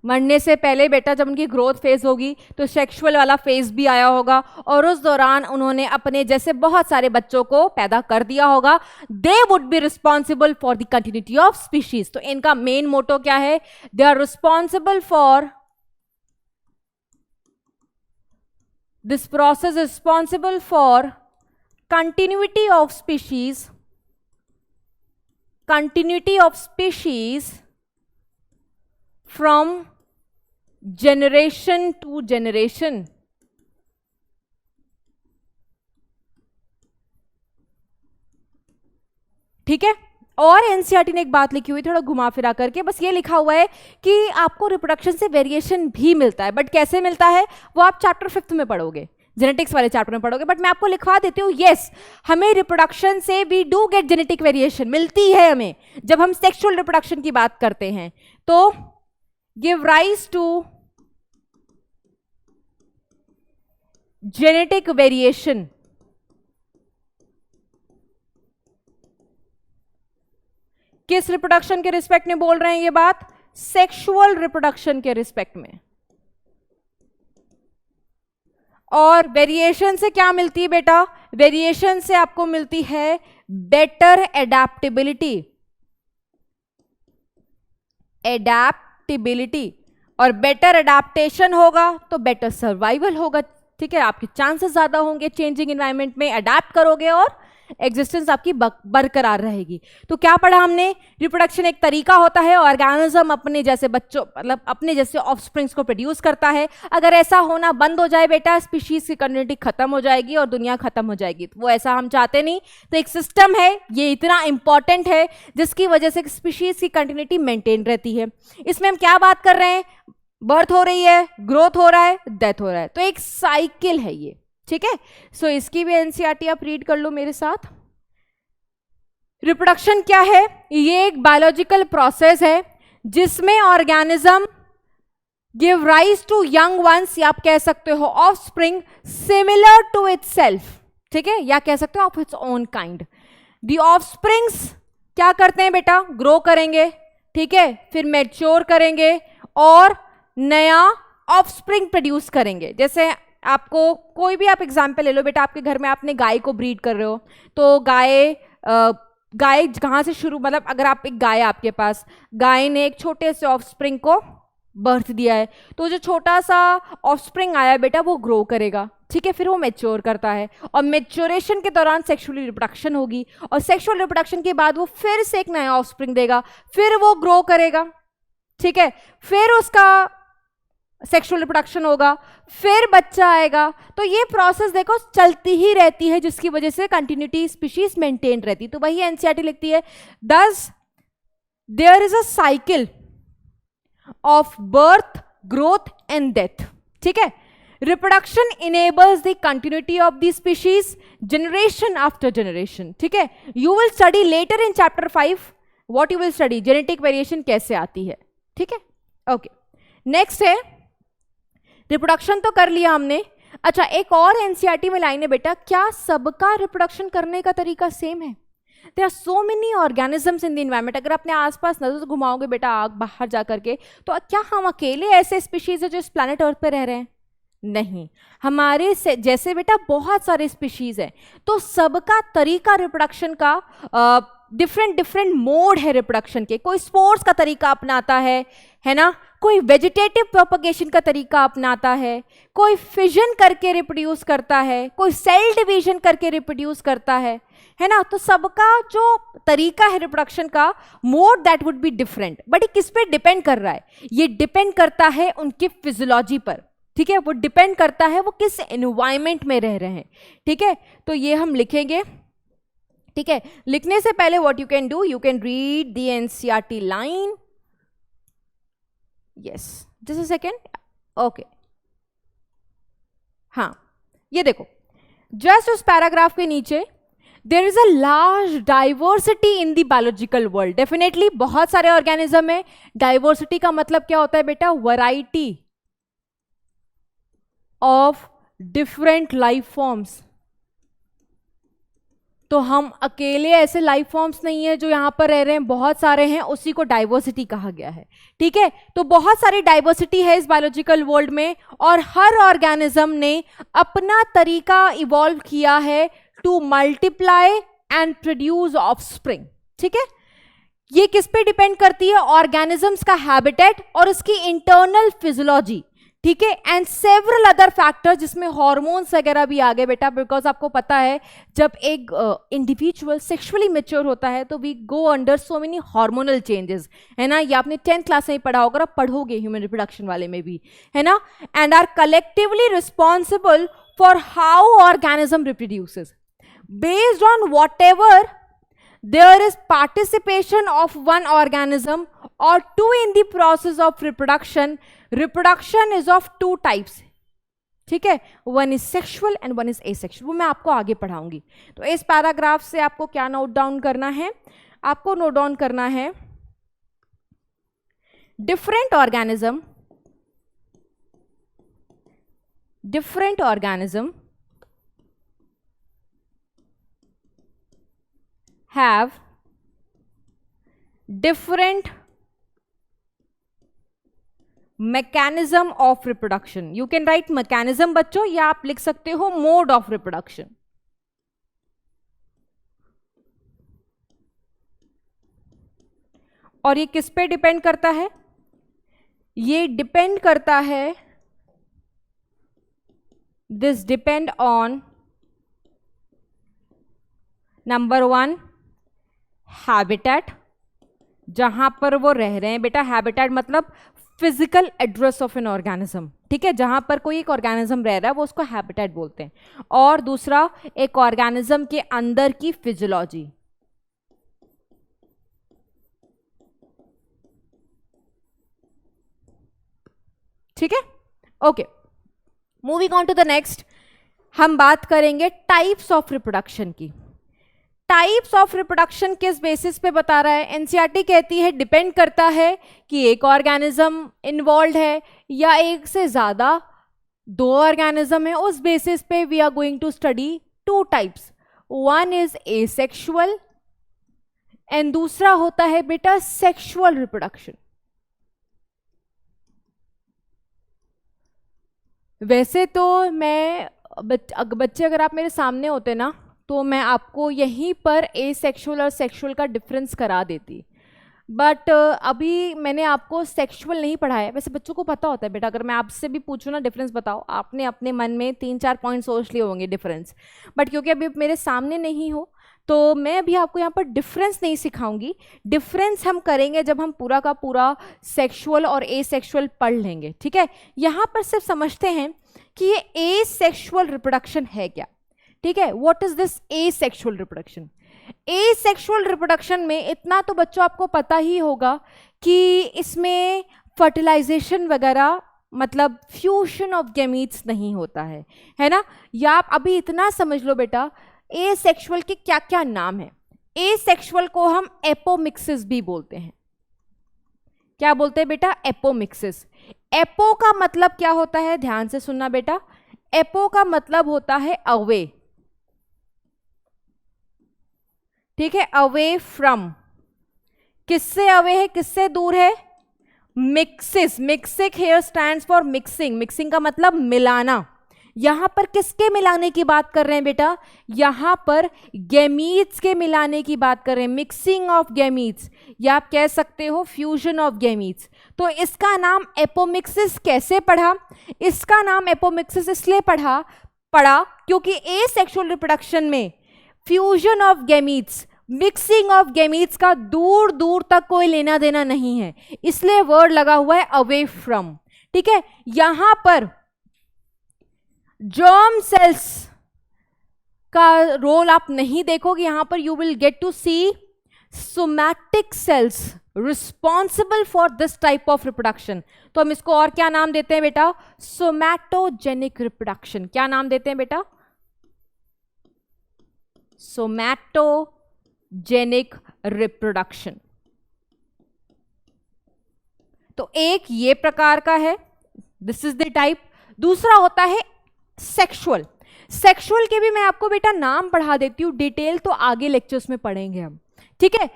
A: मरने से पहले बेटा जब उनकी ग्रोथ फेज होगी तो सेक्सुअल वाला फेज भी आया होगा, और उस दौरान उन्होंने अपने जैसे बहुत सारे बच्चों को पैदा कर दिया होगा। They would be responsible for the continuity of species. तो इनका मेन मोटो क्या है, they are responsible for, this process responsible for continuity of species, continuity of species from generation to generation। ठीक है। और एनसीईआरटी ने एक बात लिखी हुई, थोड़ा घुमा फिरा करके बस ये लिखा हुआ है कि आपको रिप्रोडक्शन से वेरिएशन भी मिलता है, बट कैसे मिलता है वो आप चैप्टर 5 में पढ़ोगे, जेनेटिक्स वाले चैप्टर में पढ़ोगे। बट मैं आपको लिखवा देती हूँ, यस हमें रिप्रोडक्शन से we do get genetic variation मिलती है हमें। जब हम सेक्सुअल रिप्रोडक्शन की बात करते हैं तो give rise to genetic variation. किस रिप्रोडक्शन के रिस्पेक्ट में बोल रहे हैं ये बात, सेक्सुअल रिप्रोडक्शन के रिस्पेक्ट में। और वेरिएशन से क्या मिलती है बेटा, वेरिएशन से आपको मिलती है बेटर एडेप्टेबिलिटी, और बेटर एडेप्टेशन होगा तो बेटर सर्वाइवल होगा, ठीक है। आपके चांसेस ज्यादा होंगे, चेंजिंग एनवायरनमेंट में अडेप्ट करोगे और एग्जिस्टेंस आपकी बरकरार रहेगी। तो क्या पढ़ा हमने, रिप्रोडक्शन एक तरीका होता है, ऑर्गेनिज्म अपने जैसे बच्चों मतलब अपने जैसे ऑफस्प्रिंग्स को प्रोड्यूस करता है। अगर ऐसा होना बंद हो जाए बेटा, स्पीशीज की कम्युनिटी खत्म हो जाएगी और दुनिया खत्म हो जाएगी। तो वो ऐसा हम चाहते नहीं। तो एक सिस्टम है, ये इतना इंपॉर्टेंट है जिसकी वजह से स्पीशीज की कंटिन्यूटी मेंटेन रहती है। इसमें हम क्या बात कर रहे हैं, बर्थ हो रही है, ग्रोथ हो रहा है, डेथ हो रहा है, तो एक साइकिल है ये, ठीक है। सो इसकी भी एनसीईआरटी आप रीड कर लो मेरे साथ। रिप्रोडक्शन क्या है, ये एक बायोलॉजिकल प्रोसेस है जिसमें organism give rise to young ones, या आप कह सकते हो ऑफस्प्रिंग सिमिलर टू इटसेल्फ, ठीक है, या कह सकते हो of its own kind. The offsprings क्या करते हैं बेटा, ग्रो करेंगे, ठीक है, फिर मैच्योर करेंगे और नया ऑफस्प्रिंग प्रोड्यूस करेंगे। जैसे आपको कोई भी आप एग्जाम्पल ले लो बेटा, आपके घर में आपने गाय को ब्रीड कर रहे हो, तो गाय गाय कहाँ से शुरू, मतलब अगर आप एक गाय आपके पास, गाय ने एक छोटे से ऑफस्प्रिंग को बर्थ दिया है, तो जो छोटा सा ऑफस्प्रिंग आया बेटा वो ग्रो करेगा, ठीक है, फिर वो मेच्योर करता है, और मेच्योरेशन के दौरान सेक्सुअल रिप्रोडक्शन होगी, और सेक्सुअल रिप्रोडक्शन के बाद वो फिर से एक नया ऑफस्प्रिंग देगा, फिर वो ग्रो करेगा, ठीक है, फिर उसका सेक्सुअल रिप्रोडक्शन होगा, फिर बच्चा आएगा। तो ये प्रोसेस देखो चलती ही रहती है, जिसकी वजह से कंटिन्यूटी स्पीशीज मेंटेन रहती है। तो वही एनसीईआरटी लिखती है, thus there is a cycle of birth, growth and death, ठीक है। Reproduction enables the continuity of the species generation after generation, ठीक है। You will study later in chapter 5 what you will study, genetic variation कैसे आती है, ठीक है। Okay, next है रिप्रोडक्शन तो कर लिया हमने। अच्छा, एक और एनसीईआरटी में लाइन है बेटा, क्या सबका रिप्रोडक्शन करने का तरीका सेम है? There are so many organisms in the environment. अगर अपने आसपास नजर घुमाओगे बेटा आग बाहर जा करके, तो क्या हम अकेले ऐसे स्पीशीज है जो इस प्लैनेट अर्थ पे रह रहे हैं? नहीं, हमारे जैसे बेटा बहुत सारे स्पीशीज हैं, तो सबका तरीका रिप्रोडक्शन का डिफरेंट डिफरेंट मोड है रिप्रोडक्शन के। कोई स्पोर्स का तरीका अपनाता है ना, कोई वेजिटेटिव प्रोपगेशन का तरीका अपनाता है, कोई फिजन करके रिप्रोड्यूस करता है, कोई सेल डिवीजन करके रिप्रोड्यूस करता है ना। तो सबका जो तरीका है रिप्रोडक्शन का mode that would be different, but ये किस पे डिपेंड कर रहा है? ये डिपेंड करता है उनकी फिजियोलॉजी पर, ठीक है, वो डिपेंड करता है वो किस एनवायरमेंट में रह रहे हैं, ठीक है। तो ये हम लिखेंगे, ठीक है। लिखने से पहले what you can do, you can read the NCERT line, yes just a second, okay. हाँ, ये देखो जस्ट उस पैराग्राफ के नीचे, there is a large diversity in the biological world. Definitely बहुत सारे ऑर्गेनिज्म है। डाइवर्सिटी का मतलब क्या होता है बेटा? Variety of different life forms. तो हम अकेले ऐसे लाइफ फॉर्म्स नहीं है जो यहां पर रह रहे हैं, बहुत सारे हैं, उसी को डाइवर्सिटी कहा गया है, ठीक है। तो बहुत सारी डाइवर्सिटी है इस बायोलॉजिकल वर्ल्ड में, और हर ऑर्गेनिज्म ने अपना तरीका इवॉल्व किया है to multiply and produce offspring, ठीक है। ये किस पे डिपेंड करती है? ऑर्गेनिजम्स का हैबिटेट और उसकी इंटरनल फिजियोलॉजी, ठीक है, एंड सेवरल अदर फैक्टर, जिसमें हार्मोन्स वगैरह भी आ गए बेटा, बिकॉज आपको पता है जब एक इंडिविजुअल सेक्सुअली मैच्योर होता है तो we go under so many hormonal changes, है ना। ये आपने 10th क्लास में ही पढ़ा होगा, आप पढ़ोगे ह्यूमन रिप्रोडक्शन वाले में भी, है ना। And are collectively responsible for how organism reproduces based on whatever there is participation of one organism or two in the process of reproduction. Reproduction is of two types, ठीक है, one is sexual and one is asexual. वो मैं आपको आगे पढ़ाऊंगी। तो इस paragraph से आपको क्या नोट डाउन करना है? आपको नोट डाउन करना है different organism have different mechanism of reproduction. You can write mechanism बच्चों, या आप लिख सकते हो mode of reproduction. और ये किस पे डिपेंड करता है? ये डिपेंड करता है, this depend on number 1 habitat, जहां पर वो रह रहे हैं बेटा। हैबिटेट मतलब physical address of an organism, ठीक है, जहां पर कोई एक ऑर्गेनिज्म रह रहा है वो उसको हैबिटेट बोलते हैं। और दूसरा, एक ऑर्गेनिज्म के अंदर की फिजियोलॉजी, ठीक है, okay. Moving on to the next, हम बात करेंगे टाइप्स ऑफ रिप्रोडक्शन की। टाइप्स ऑफ रिप्रोडक्शन किस बेसिस पे बता रहा है? एनसीईआरटी कहती है डिपेंड करता है कि एक ऑर्गेनिज्म इन्वॉल्व है या एक से ज्यादा, दो ऑर्गेनिज्म है, उस बेसिस पे we are going to study two types. One is asexual and दूसरा होता है बेटा सेक्सुअल रिप्रोडक्शन। वैसे तो मैं बच्चे अगर आप मेरे सामने होते ना तो मैं आपको यहीं पर एसेक्सुअल और सेक्सुअल का डिफरेंस करा देती, बट अभी मैंने आपको सेक्सुअल नहीं पढ़ाया। वैसे बच्चों को पता होता है बेटा, अगर मैं आपसे भी पूछूँ ना डिफरेंस बताओ, आपने अपने मन में 3-4 पॉइंट सोच लिए होंगे डिफरेंस, बट क्योंकि अभी मेरे सामने नहीं हो तो मैं अभी आपको यहाँ पर डिफरेंस नहीं सिखाऊंगी। डिफरेंस हम करेंगे जब हम पूरा का पूरा सेक्सुअल और एसेक्सुअल पढ़ लेंगे, ठीक है। यहाँ पर सिर्फ समझते हैं कि ये एसेक्सुअल रिप्रोडक्शन है क्या, ठीक है। What is this asexual reproduction? Asexual reproduction में इतना तो बच्चों आपको पता ही होगा कि इसमें फर्टिलाइजेशन वगैरह मतलब फ्यूजन ऑफ गैमीट्स नहीं होता है ना। या आप अभी इतना समझ लो बेटा, एसेक्सुअल के क्या क्या नाम है। एसेक्सुअल को हम एपोमिक्सिस भी बोलते हैं। क्या बोलते हैं बेटा? एपोमिक्सिस। एपो का मतलब क्या होता है? ध्यान से सुनना बेटा, एपो का मतलब होता है अवे, ठीक है, अवे फ्रॉम। किससे अवे है, किससे दूर है? Mixis. Mixis here stands for mixing. Mixing का मतलब मिलाना। यहां पर किसके मिलाने की बात कर रहे हैं बेटा? यहां पर गैमीट्स के मिलाने की बात कर रहे हैं, मिक्सिंग ऑफ गैमीट्स, या आप कह सकते हो फ्यूजन ऑफ गैमीट्स। तो इसका नाम एपोमिक्सिस कैसे पढ़ा? इसका नाम एपोमिक्सिस इसलिए पड़ा क्योंकि एसेक्सुअल रिप्रोडक्शन में fusion of gametes, mixing of gametes का दूर दूर तक कोई लेना देना नहीं है, इसलिए वर्ड लगा हुआ है अवे फ्रॉम, ठीक है। यहां पर जर्म सेल्स का रोल आप नहीं देखोगे, यहां पर you will get to see somatic cells responsible for this type of reproduction. तो हम इसको और क्या नाम देते हैं बेटा? Somatogenic reproduction. क्या नाम देते हैं बेटा? Somatogenic reproduction. तो एक ये प्रकार का है, दिस इज द टाइप। दूसरा होता है सेक्सुअल। सेक्सुअल के भी मैं आपको बेटा नाम पढ़ा देती हूं, डिटेल तो आगे लेक्चर्स में पढ़ेंगे हम, ठीक है।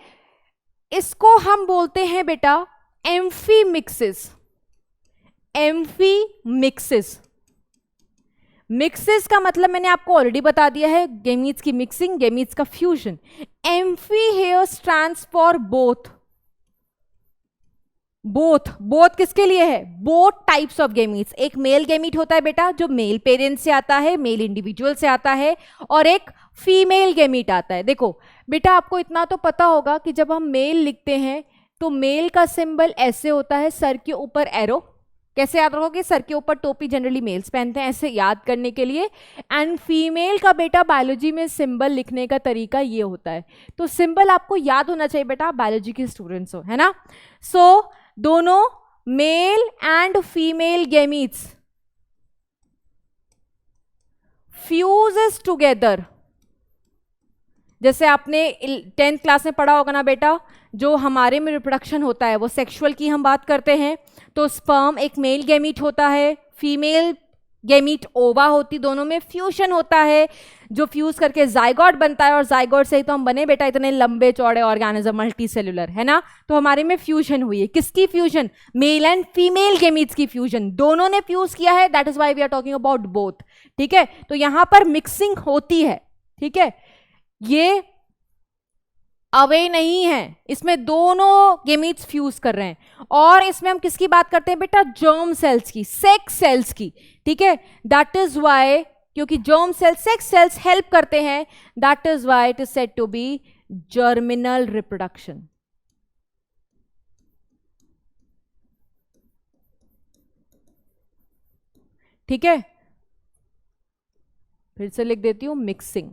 A: इसको हम बोलते हैं बेटा एम्फीमिक्सिस। एम्फीमिक्सिस। मिक्सिस का मतलब मैंने आपको ऑलरेडी बता दिया है, गैमीट्स की मिक्सिंग, गैमीट्स का fusion. Amphi here stands for both. Both किसके लिए है? Both types of gametes. एक मेल गैमीट होता है बेटा जो मेल पेरेंट्स से आता है, मेल इंडिविजुअल से आता है, और एक फीमेल गैमीट आता है। देखो बेटा, आपको इतना तो पता होगा कि जब हम मेल लिखते हैं तो मेल का सिंबल ऐसे होता है, सर के ऊपर एरो। कैसे याद रखोगे? सर के ऊपर टोपी जनरली मेल्स पहनते हैं, ऐसे याद करने के लिए। एंड फीमेल का बेटा बायोलॉजी में सिंबल लिखने का तरीका ये होता है। तो सिंबल आपको याद होना चाहिए बेटा, बायोलॉजी के स्टूडेंट्स हो, है ना। सो दोनों mail and female gametes fuses together. जैसे आपने 10th क्लास में पढ़ा होगा ना बेटा, जो हमारे में रिप्रोडक्शन होता है वो सेक्सुअल की हम बात करते हैं, तो स्पर्म एक मेल गैमीट होता है, फीमेल गैमीट ओवा होती, दोनों में फ्यूजन होता है जो फ्यूज करके जाइगोट बनता है, और जाइगोट से ही तो हम बने बेटा इतने लंबे चौड़े ऑर्गेनिज्म, मल्टी सेलुलर, है ना। तो हमारे में फ्यूजन हुई है, किसकी fusion? Male and female gametes की फ्यूजन, दोनों ने फ्यूज किया है, that is why we are talking about both, ठीक है। तो यहां पर मिक्सिंग होती है, ठीक है। ये अवे नहीं है, इसमें दोनों गैमीट्स फ्यूज कर रहे हैं। और इसमें हम किसकी बात करते हैं बेटा? जर्म सेल्स की, सेक्स सेल्स की, ठीक है। दैट इज वाई, क्योंकि germ cells sex cells help करते हैं, that is why it is said to be germinal reproduction. ठीक है, फिर से लिख देती हूं, मिक्सिंग।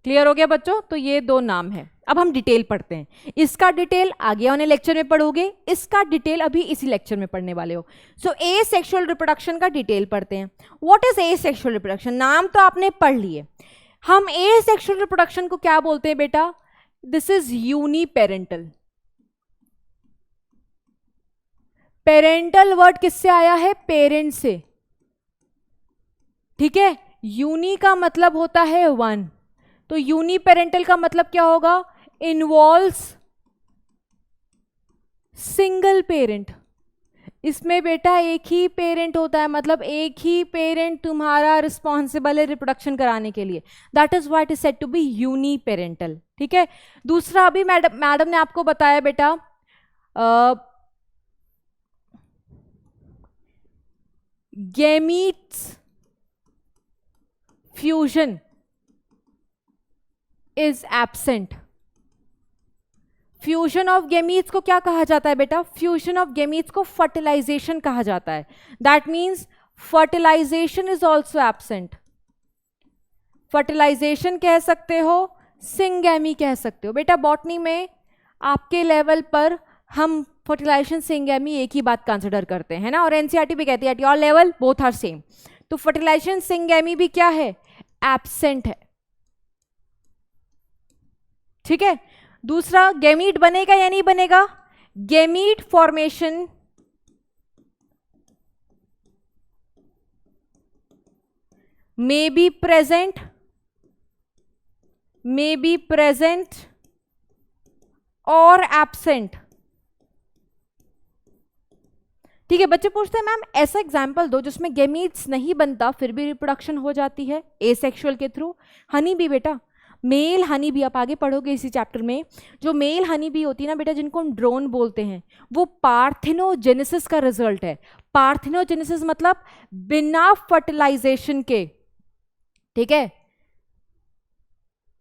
A: क्लियर हो गया बच्चों? तो ये दो नाम है। अब हम डिटेल पढ़ते हैं। इसका डिटेल आगे आने लेक्चर में पढ़ोगे, इसका डिटेल अभी इसी लेक्चर में पढ़ने वाले हो। सो एसेक्सुअल रिप्रोडक्शन का डिटेल पढ़ते हैं। What is asexual reproduction? नाम तो आपने पढ़ लिए। हम एसेक्सुअल रिप्रोडक्शन को क्या बोलते हैं बेटा? This is uniparental. Parental word किससे आया है? पेरेंट से, ठीक है। यूनि का मतलब होता है वन, तो यूनिपेरेंटल का मतलब क्या होगा? Involves single parent. इसमें बेटा एक ही पेरेंट होता है, मतलब एक ही पेरेंट तुम्हारा रिस्पॉन्सिबल है रिप्रोडक्शन कराने के लिए। That is what is said to be uniparental. ठीक है। दूसरा अभी मैडम ने आपको बताया बेटा gametes fusion is absent. Fusion of gametes को क्या कहा जाता है बेटा? फ्यूजन ऑफ गैमीट्स को फर्टिलाइजेशन कहा जाता है। That means fertilisation is also absent. Fertilisation कह सकते हो, सिंगैमी कह सकते हो। बेटा बॉटनी में आपके लेवल पर हम फर्टिलाइजेशन सिंगैमी एक ही बात कंसिडर करते हैं ना, और एनसीईआरटी भी कहती है at your level both are same. तो फर्टिलाइजेशन सिंगैमी भी क्या है? एब्सेंट है। ठीक है। दूसरा, गैमीट बनेगा या नहीं बनेगा? Gamete formation may be present और absent। ठीक है। बच्चे पूछते हैं मैम ऐसा एग्जाम्पल दो जिसमें गैमीट्स नहीं बनता फिर भी रिप्रोडक्शन हो जाती है एसेक्सुअल के थ्रू। हनी बी बेटा, मेल हनी बी, आप आगे पढ़ोगे इसी चैप्टर में, जो मेल हनी बी होती है ना बेटा, जिनको हम ड्रोन बोलते हैं, वो पार्थिनोजेनेसिस का रिजल्ट है। पार्थिनोजेनेसिस मतलब बिना फर्टिलाइजेशन के, ठीक है,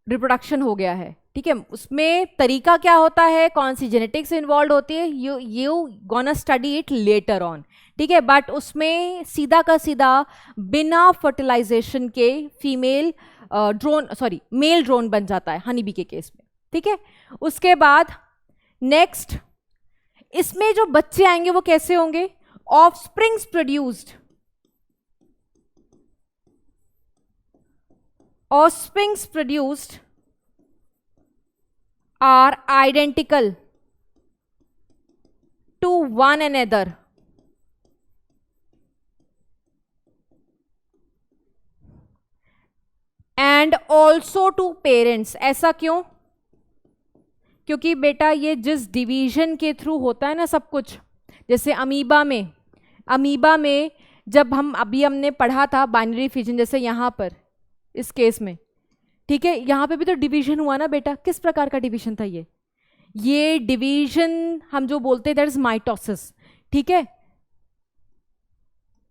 A: रिप्रोडक्शन हो गया है। ठीक है। उसमें तरीका क्या होता है, कौन सी जेनेटिक्स इन्वॉल्व होती है, you gonna study it later on. ठीक है। बट उसमें सीधा का सीधा बिना फर्टिलाइजेशन के फीमेल मेल ड्रोन बन जाता है हनी बी के केस में। ठीक है। उसके बाद नेक्स्ट, इसमें जो बच्चे आएंगे वो कैसे होंगे? Offsprings produced, offsprings produced are identical to one another and also to parents। ऐसा क्यों? क्योंकि बेटा ये जिस डिवीजन के थ्रू होता है ना सब कुछ, जैसे अमीबा में जब हमने पढ़ा था बाइनरी फिजन, जैसे यहां पर इस केस में, ठीक है, यहां पे भी तो डिवीजन हुआ ना बेटा। किस प्रकार का डिवीजन था ये डिवीजन हम जो बोलते हैं दैट इज माइटोसिस। ठीक है।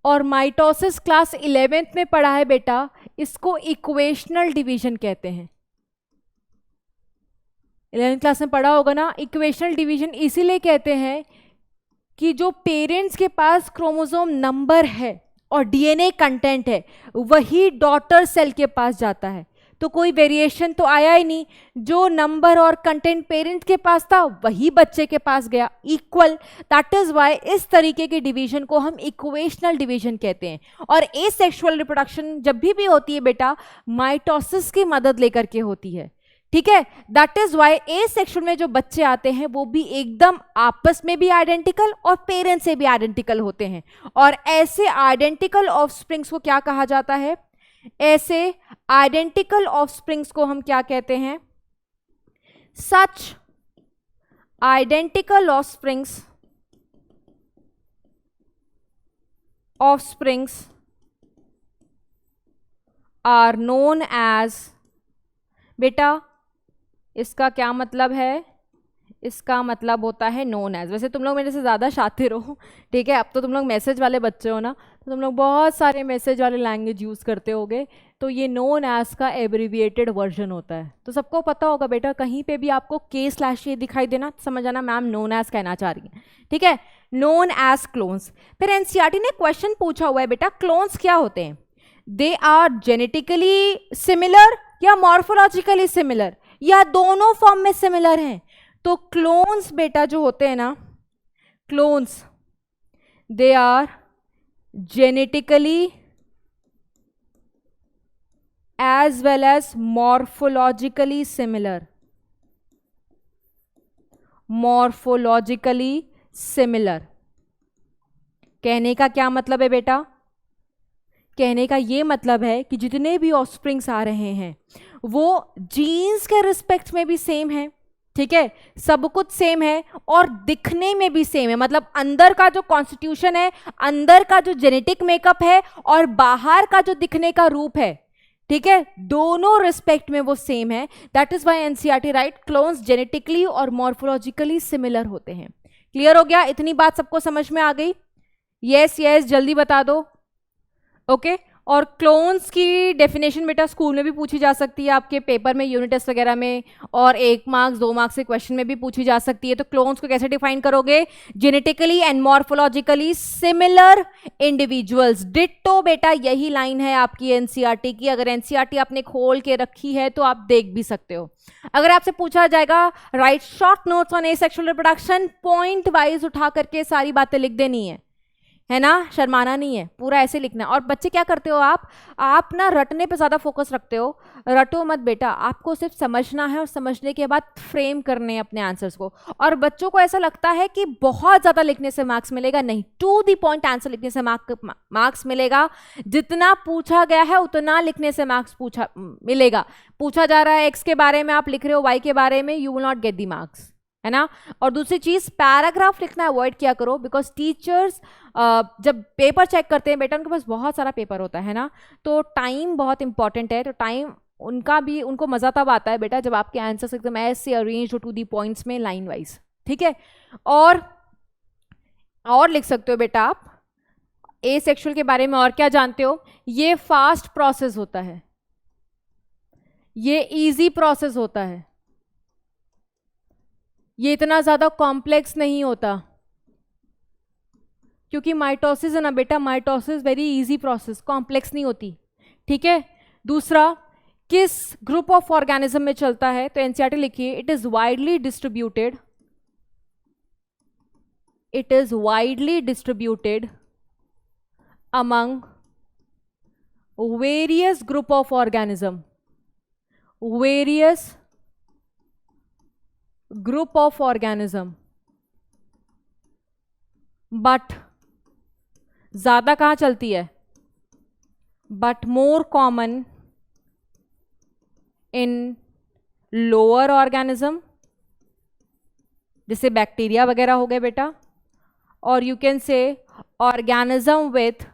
A: और माइटोसिस क्लास 11th में पढ़ा है बेटा, इसको इक्वेशनल डिवीजन कहते हैं। 11th क्लास में पढ़ा होगा ना। इक्वेशनल डिवीजन इसीलिए कहते हैं कि जो पेरेंट्स के पास क्रोमोसोम नंबर है और डीएनए कंटेंट है वही डॉटर सेल के पास जाता है, तो कोई वेरिएशन तो आया ही नहीं। जो नंबर और कंटेंट पेरेंट के पास था वही बच्चे के पास गया, इक्वल। दैट इज व्हाई इस तरीके के डिवीजन को हम इक्वेशनल डिवीजन कहते हैं। और एसेक्सुअल रिप्रोडक्शन जब भी होती है बेटा, माइटोसिस की मदद लेकर के होती है। ठीक है। दैट इज व्हाई एसेक्सुअल में जो बच्चे आते हैं वो भी एकदम आपस में भी आइडेंटिकल और पेरेंट्स से भी आइडेंटिकल होते हैं। और ऐसे आइडेंटिकल ऑफस्प्रिंग्स को क्या कहा जाता है? ऐसे आइडेंटिकल ऑफस्प्रिंग्स को हम क्या कहते हैं? Such identical offsprings are known as, बेटा इसका क्या मतलब है? इसका मतलब होता है नोन एज। वैसे तुम लोग मेरे से ज़्यादा शातिर हो, ठीक है, अब तो तुम लोग मैसेज वाले बच्चे हो ना, तो तुम लोग बहुत सारे मैसेज वाले लैंग्वेज यूज़ करते होगे, तो ये नोन एज का एब्रीविएटेड वर्जन होता है। तो सबको पता होगा बेटा, कहीं पे भी आपको k/a दिखाई देना, समझ आना मैम नोन एज कहना चाह रही है। ठीक है। Known as clones. फिर एनसीईआरटी ने क्वेश्चन पूछा हुआ है बेटा, क्लोन्स क्या होते हैं? दे आर जेनेटिकली सिमिलर या मॉर्फोलॉजिकली सिमिलर, या दोनों फॉर्म में सिमिलर हैं? तो क्लोन्स बेटा जो होते हैं ना, clones they are genetically as well as morphologically similar. Morphologically similar कहने का क्या मतलब है बेटा? कहने का ये मतलब है कि जितने भी ऑफस्प्रिंग्स आ रहे हैं वो जीन्स के रिस्पेक्ट में भी सेम है। ठीक है, सब कुछ सेम है और दिखने में भी सेम है, मतलब अंदर का जो कॉन्स्टिट्यूशन है, अंदर का जो जेनेटिक मेकअप है और बाहर का जो दिखने का रूप है, ठीक है, दोनों रिस्पेक्ट में वो सेम है। That is why NCERT write clones genetically और मॉर्फोलॉजिकली सिमिलर होते हैं। क्लियर हो गया? इतनी बात सबको समझ में आ गई? यस यस, जल्दी बता दो। ओके और क्लोन्स की डेफिनेशन बेटा स्कूल में भी पूछी जा सकती है, आपके पेपर में, यूनिट टेस्ट वगैरह में, और 1 मार्क्स 2 मार्क्स के क्वेश्चन में भी पूछी जा सकती है। तो क्लोन्स को कैसे डिफाइन करोगे? Genetically and morphologically similar individuals. Ditto बेटा यही लाइन है आपकी एनसीईआरटी की। अगर एनसीईआरटी आपने खोल के रखी है तो आप देख भी सकते हो। अगर आपसे पूछा जाएगा right short notes on asexual reproduction, point wise उठा करके सारी बातें लिख देनी है ना, शर्माना नहीं है, पूरा ऐसे लिखना है। और बच्चे क्या करते हो आप ना रटने पे ज़्यादा फोकस रखते हो। रटो मत बेटा, आपको सिर्फ समझना है और समझने के बाद फ्रेम करने हैं अपने आंसर्स को। और बच्चों को ऐसा लगता है कि बहुत ज़्यादा लिखने से मार्क्स मिलेगा, नहीं, टू द पॉइंट आंसर लिखने से मार्क्स मिलेगा। जितना पूछा गया है उतना लिखने से मार्क्स मिलेगा। पूछा जा रहा है एक्स के बारे में, आप लिख रहे हो वाई के बारे में, you will not get the marks, है ना। और दूसरी चीज, पैराग्राफ लिखना अवॉइड किया करो, बिकॉज टीचर्स जब पेपर चेक करते हैं बेटा, उनके पास बहुत सारा पेपर होता है ना, तो टाइम बहुत इंपॉर्टेंट है। तो टाइम उनको मजा तब आता है बेटा जब आपके आंसर्स एकदम ऐसे अरेंज हो टू दी पॉइंट्स में, लाइन वाइज, ठीक है। और लिख सकते हो बेटा आप ए सेक्सुअल के बारे में और क्या जानते हो? ये फास्ट प्रोसेस होता है, ये इजी प्रोसेस होता है, ये इतना ज्यादा कॉम्प्लेक्स नहीं होता, क्योंकि माइटोसिस है ना बेटा, mitosis very easy process, complex नहीं होती, ठीक है। दूसरा, किस ग्रुप ऑफ ऑर्गेनिज्म में चलता है? तो एनसीईआरटी लिखिए, it is widely distributed, it is widely distributed among various group of organism, various group of organism, but ज्यादा कहां चलती है? But more common in lower organism, जैसे बैक्टीरिया वगैरह हो गए बेटा। और you can say organism with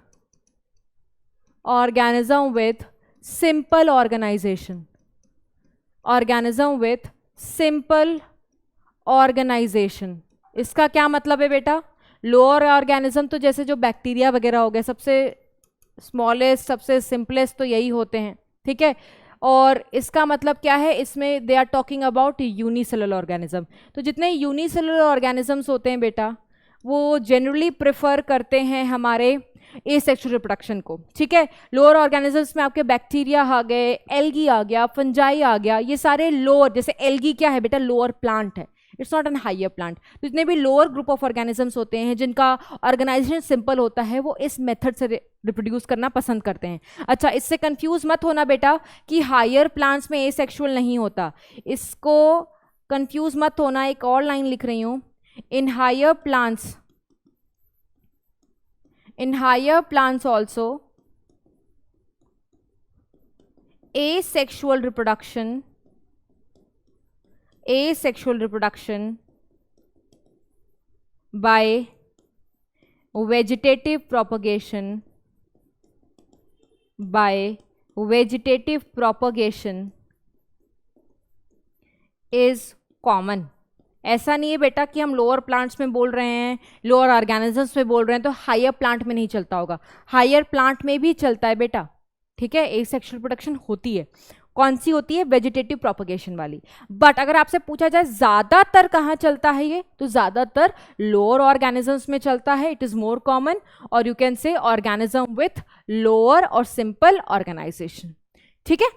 A: simple organisation, organism with simple organisation. इसका क्या मतलब है बेटा? लोअर ऑर्गेनिज्म तो जैसे जो बैक्टीरिया वगैरह हो गए, सबसे स्मॉलेस्ट, सबसे सिंपलेस्ट तो यही होते हैं, ठीक है। और इसका मतलब क्या है? इसमें they are talking about unicellular organism. तो जितने यूनिसेलुलर ऑर्गेनिजम्स होते हैं बेटा, वो जनरली प्रेफर करते हैं हमारे एसेक्सुअल रिप्रोडक्शन को, ठीक है। लोअर ऑर्गेनिजम्स में आपके बैक्टीरिया आ गए, एल्गी आ गया, फंजाई आ गया, ये सारे लोअर, जैसे एल्गी क्या है बेटा? लोअर प्लांट है, it's not an higher plant. तो जितने भी लोअर ग्रुप ऑफ ऑर्गेनिजम्स होते हैं जिनका ऑर्गेनाइजेशन सिंपल होता है, वो इस मेथड से रिप्रोड्यूस करना पसंद करते हैं। अच्छा, इससे कंफ्यूज मत होना बेटा कि हायर प्लांट्स में एसेक्सुअल नहीं होता, इसको कंफ्यूज मत होना। एक और लाइन लिख रही हूं, in higher plants also asexual reproduction by vegetative propagation is common। ऐसा नहीं है बेटा कि हम लोअर प्लांट्स में बोल रहे हैं, लोअर ऑर्गेनिजम्स में बोल रहे हैं तो हायर प्लांट में नहीं चलता होगा, हायर प्लांट में भी चलता है बेटा, ठीक है। एसेक्सुअल प्रोडक्शन होती है, कौन सी होती है? वेजिटेटिव प्रोपगेशन वाली। बट अगर आपसे पूछा जाए ज्यादातर कहाँ चलता है ये, तो ज्यादातर लोअर ऑर्गेनिजम्स में चलता है, इट इज मोर कॉमन। और you can say organism with lower और सिंपल ऑर्गेनाइजेशन, ठीक है।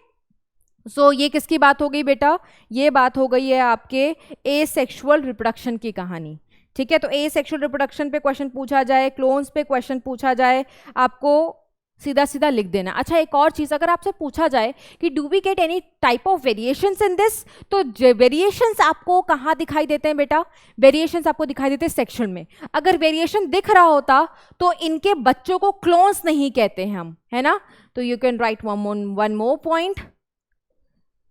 A: सो ये किसकी बात हो गई बेटा? ये बात हो गई है आपके एसेक्सुअल रिप्रोडक्शन की कहानी, ठीक है। तो एसेक्सुअल रिप्रोडक्शन पे क्वेश्चन पूछा जाए, क्लोन्स पे क्वेश्चन पूछा जाए, आपको सीधा सीधा लिख देना। अच्छा, एक और चीज, अगर आपसे पूछा जाए कि do we get any type of variations in this, तो वेरिएशंस आपको कहाँ दिखाई देते हैं बेटा? वेरिएशंस आपको दिखाई देते हैं सेक्सुअल में। अगर वेरिएशन दिख रहा होता तो इनके बच्चों को क्लोन्स नहीं कहते हैं हम, है ना। तो you can right one more point.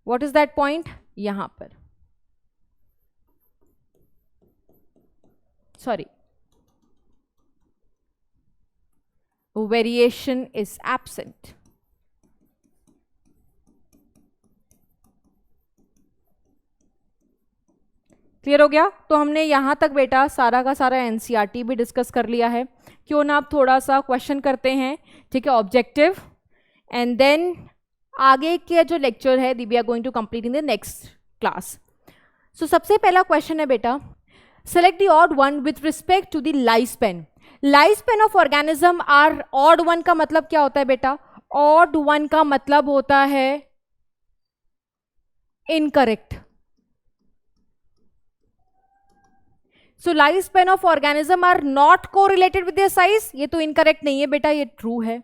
A: What is that point? यहां पर sorry, variation is absent. Clear हो गया? तो हमने यहां तक बेटा सारा का सारा एनसीईआरटी भी डिस्कस कर लिया है। क्यों ना आप थोड़ा सा क्वेश्चन करते हैं, ठीक है, ऑब्जेक्टिव, एंड देन आगे के जो लेक्चर है we are going to complete in the next class. So सबसे पहला क्वेश्चन है बेटा, select the odd one with respect to the life span. Life span of organism are, odd one का मतलब क्या होता है बेटा? ऑड वन का मतलब होता है incorrect. So life span of organism are not correlated with their size, ये तो इनकरेक्ट नहीं है बेटा, ये ट्रू है।